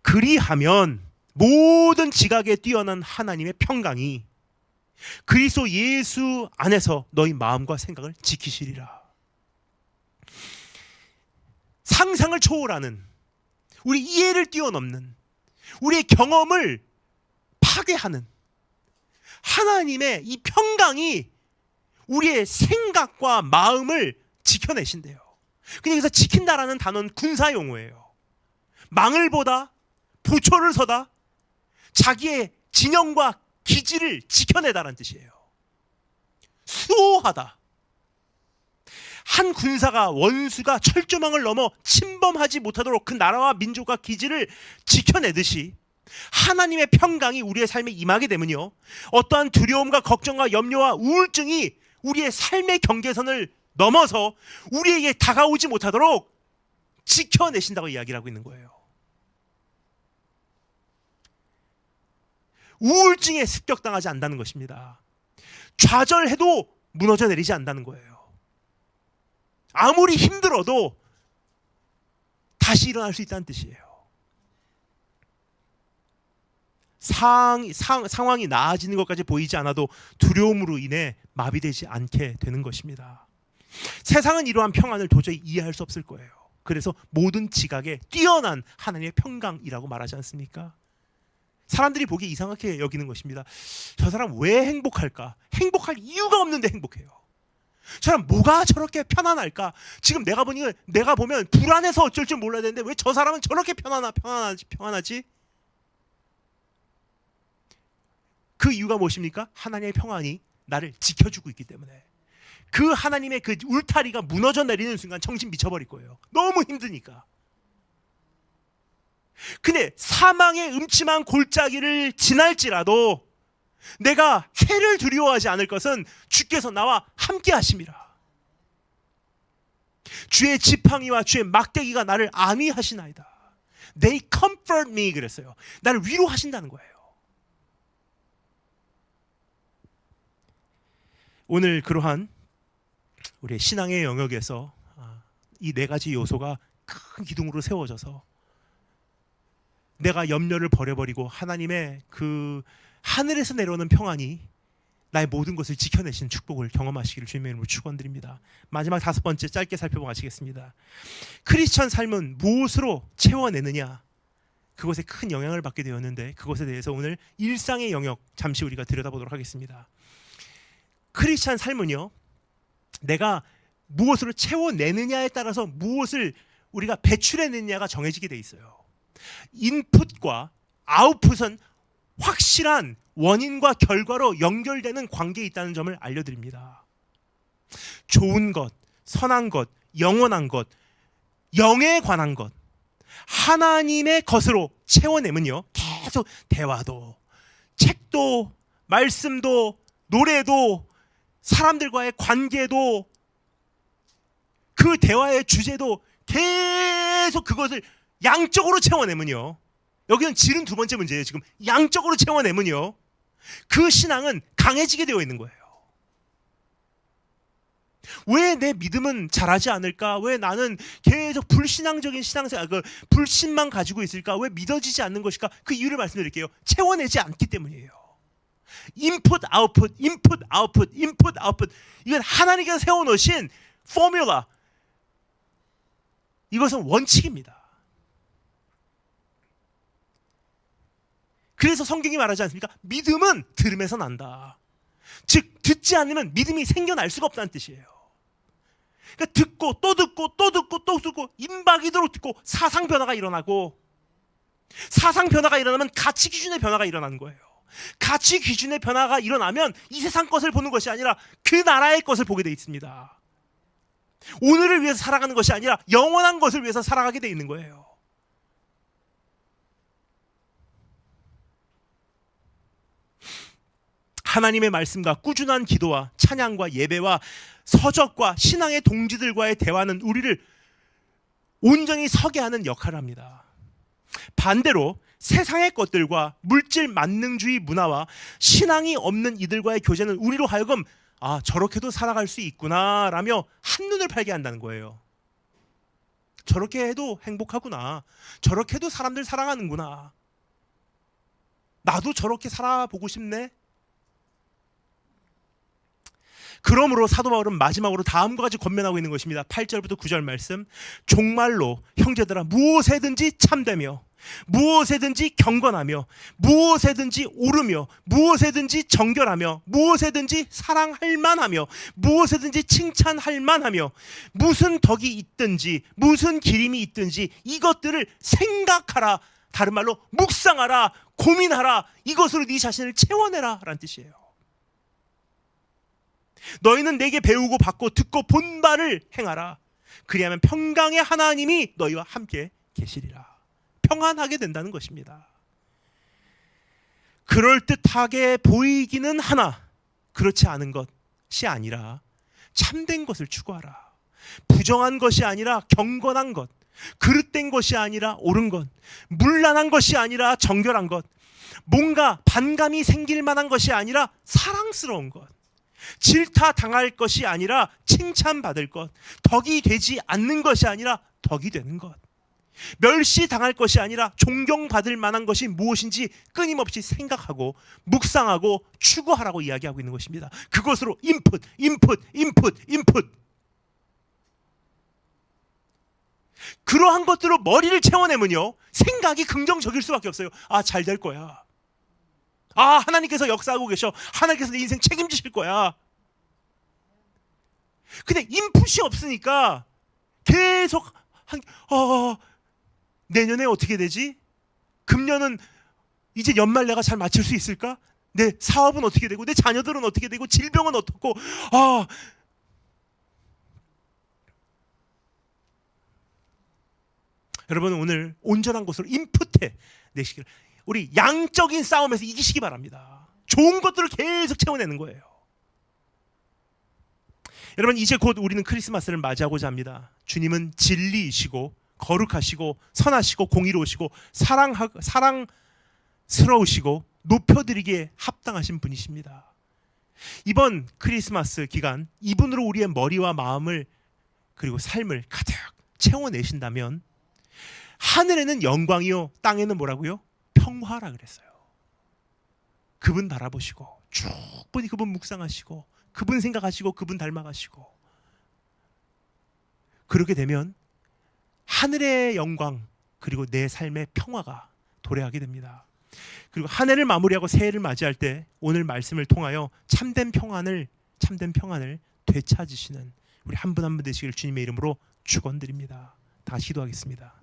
A: 그리하면 모든 지각에 뛰어난 하나님의 평강이 그리스도 예수 안에서 너희 마음과 생각을 지키시리라. 상상을 초월하는, 우리 이해를 뛰어넘는, 우리의 경험을 파괴하는 하나님의 이 평강이 우리의 생각과 마음을 지켜내신대요. 그래서 지킨다라는 단어는 군사 용어예요. 망을 보다, 보초를 서다, 자기의 진영과 기지를 지켜내다라는 뜻이에요. 수호하다. 한 군사가 원수가 철조망을 넘어 침범하지 못하도록 그 나라와 민족과 기지를 지켜내듯이 하나님의 평강이 우리의 삶에 임하게 되면요, 어떠한 두려움과 걱정과 염려와 우울증이 우리의 삶의 경계선을 넘어서 우리에게 다가오지 못하도록 지켜내신다고 이야기를 하고 있는 거예요. 우울증에 습격당하지 않는다는 것입니다. 좌절해도 무너져 내리지 않는다는 거예요. 아무리 힘들어도 다시 일어날 수 있다는 뜻이에요. 상황이 나아지는 것까지 보이지 않아도 두려움으로 인해 마비되지 않게 되는 것입니다. 세상은 이러한 평안을 도저히 이해할 수 없을 거예요. 그래서 모든 지각에 뛰어난 하나님의 평강이라고 말하지 않습니까? 사람들이 보기에 이상하게 여기는 것입니다. 저 사람 왜 행복할까? 행복할 이유가 없는데 행복해요. 저 사람 뭐가 저렇게 편안할까? 지금 내가 보면 불안해서 어쩔 줄 몰라야 되는데 왜 저 사람은 저렇게 평안하지? 그 이유가 무엇입니까? 하나님의 평안이 나를 지켜주고 있기 때문에. 그 하나님의 그 울타리가 무너져 내리는 순간 정신 미쳐버릴 거예요. 너무 힘드니까. 근데 사망의 음침한 골짜기를 지날지라도 내가 해를 두려워하지 않을 것은 주께서 나와 함께 하심이라. 주의 지팡이와 주의 막대기가 나를 안위하시나이다. They comfort me 그랬어요. 나를 위로하신다는 거예요. 오늘 그러한 우리의 신앙의 영역에서 이 네 가지 요소가 큰 기둥으로 세워져서 내가 염려를 버려버리고 하나님의 그 하늘에서 내려오는 평안이 나의 모든 것을 지켜내시는 축복을 경험하시기를 주님의 이름으로 축원드립니다. 마지막 5번째 짧게 살펴보고 마치겠습니다. 크리스천 삶은 무엇으로 채워내느냐, 그것에 큰 영향을 받게 되었는데 그것에 대해서 오늘 일상의 영역 잠시 우리가 들여다보도록 하겠습니다. 크리스천 삶은요, 내가 무엇으로 채워내느냐에 따라서 무엇을 우리가 배출해내느냐가 정해지게 돼 있어요. 인풋과 아웃풋은 확실한 원인과 결과로 연결되는 관계에 있다는 점을 알려드립니다. 좋은 것, 선한 것, 영원한 것, 영에 관한 것, 하나님의 것으로 채워내면요, 계속 대화도, 책도, 말씀도, 노래도, 사람들과의 관계도, 그 대화의 주제도 계속 그것을 양적으로 채워내면요, 여기는 질은 두 번째 문제예요. 지금 양적으로 채워내면요, 그 신앙은 강해지게 되어 있는 거예요. 왜 내 믿음은 자라지 않을까? 왜 나는 계속 불신앙적인 불신만 가지고 있을까? 왜 믿어지지 않는 것일까? 그 이유를 말씀드릴게요. 채워내지 않기 때문이에요. 인풋 아웃풋 인풋 아웃풋 인풋 아웃풋, 이건 하나님께서 세워놓으신 포뮬라, 이것은 원칙입니다. 그래서 성경이 말하지 않습니까? 믿음은 들음에서 난다. 즉 듣지 않으면 믿음이 생겨날 수가 없다는 뜻이에요. 그러니까 듣고 또 듣고 또 듣고 또 듣고 임박이도록 듣고 사상 변화가 일어나고, 사상 변화가 일어나면 가치 기준의 변화가 일어나는 거예요. 가치 기준의 변화가 일어나면 이 세상 것을 보는 것이 아니라 그 나라의 것을 보게 돼 있습니다. 오늘을 위해서 살아가는 것이 아니라 영원한 것을 위해서 살아가게 돼 있는 거예요. 하나님의 말씀과 꾸준한 기도와 찬양과 예배와 서적과 신앙의 동지들과의 대화는 우리를 온전히 서게 하는 역할을 합니다. 반대로 세상의 것들과 물질 만능주의 문화와 신앙이 없는 이들과의 교제는 우리로 하여금 저렇게도 살아갈 수 있구나 라며 한눈을 팔게 한다는 거예요. 저렇게 해도 행복하구나, 저렇게 해도 사람들 사랑하는구나, 나도 저렇게 살아보고 싶네. 그러므로 사도 바울은 마지막으로 다음과 같이 권면하고 있는 것입니다. 8절부터 9절 말씀. 종말로 형제들아 무엇에든지 참되며 무엇에든지 경건하며 무엇에든지 옳으며 무엇에든지 정결하며 무엇에든지 사랑할 만하며 무엇에든지 칭찬할 만하며 무슨 덕이 있든지 무슨 기림이 있든지 이것들을 생각하라. 다른 말로 묵상하라, 고민하라. 이것으로 네 자신을 채워내라 라는 뜻이에요. 너희는 내게 배우고 받고 듣고 본 바를 행하라. 그리하면 평강의 하나님이 너희와 함께 계시리라. 평안하게 된다는 것입니다. 그럴듯하게 보이기는 하나 그렇지 않은 것이 아니라 참된 것을 추구하라. 부정한 것이 아니라 경건한 것, 그릇된 것이 아니라 옳은 것, 문란한 것이 아니라 정결한 것, 뭔가 반감이 생길 만한 것이 아니라 사랑스러운 것, 질타 당할 것이 아니라 칭찬받을 것, 덕이 되지 않는 것이 아니라 덕이 되는 것, 멸시 당할 것이 아니라 존경받을 만한 것이 무엇인지 끊임없이 생각하고 묵상하고 추구하라고 이야기하고 있는 것입니다. 그것으로 인풋, 인풋, 인풋, 인풋. 그러한 것들로 머리를 채워내면요, 생각이 긍정적일 수밖에 없어요. 잘 될 거야. 하나님께서 역사하고 계셔. 하나님께서 내 인생 책임지실 거야. 근데 인풋이 없으니까 계속 내년에 어떻게 되지? 금년은 이제 연말 내가 잘 마칠 수 있을까? 내 사업은 어떻게 되고 내 자녀들은 어떻게 되고 질병은 어떻고 여러분 오늘 온전한 것으로 인풋해 내시길, 우리 양적인 싸움에서 이기시기 바랍니다. 좋은 것들을 계속 채워내는 거예요. 여러분 이제 곧 우리는 크리스마스를 맞이하고자 합니다. 주님은 진리이시고 거룩하시고 선하시고 공의로우시고 사랑스러우시고 높여드리기에 합당하신 분이십니다. 이번 크리스마스 기간 이분으로 우리의 머리와 마음을 그리고 삶을 가득 채워내신다면 하늘에는 영광이요 땅에는 뭐라고요? 평화라 그랬어요. 그분 바라보시고 충분히 그분 묵상하시고 그분 생각하시고 그분 닮아가시고, 그렇게 되면 하늘의 영광 그리고 내 삶의 평화가 도래하게 됩니다. 그리고 한 해를 마무리하고 새해를 맞이할 때 오늘 말씀을 통하여 참된 평안을 되찾으시는 우리 한 분 한 분 되시길 주님의 이름으로 축원드립니다. 다 기도하겠습니다.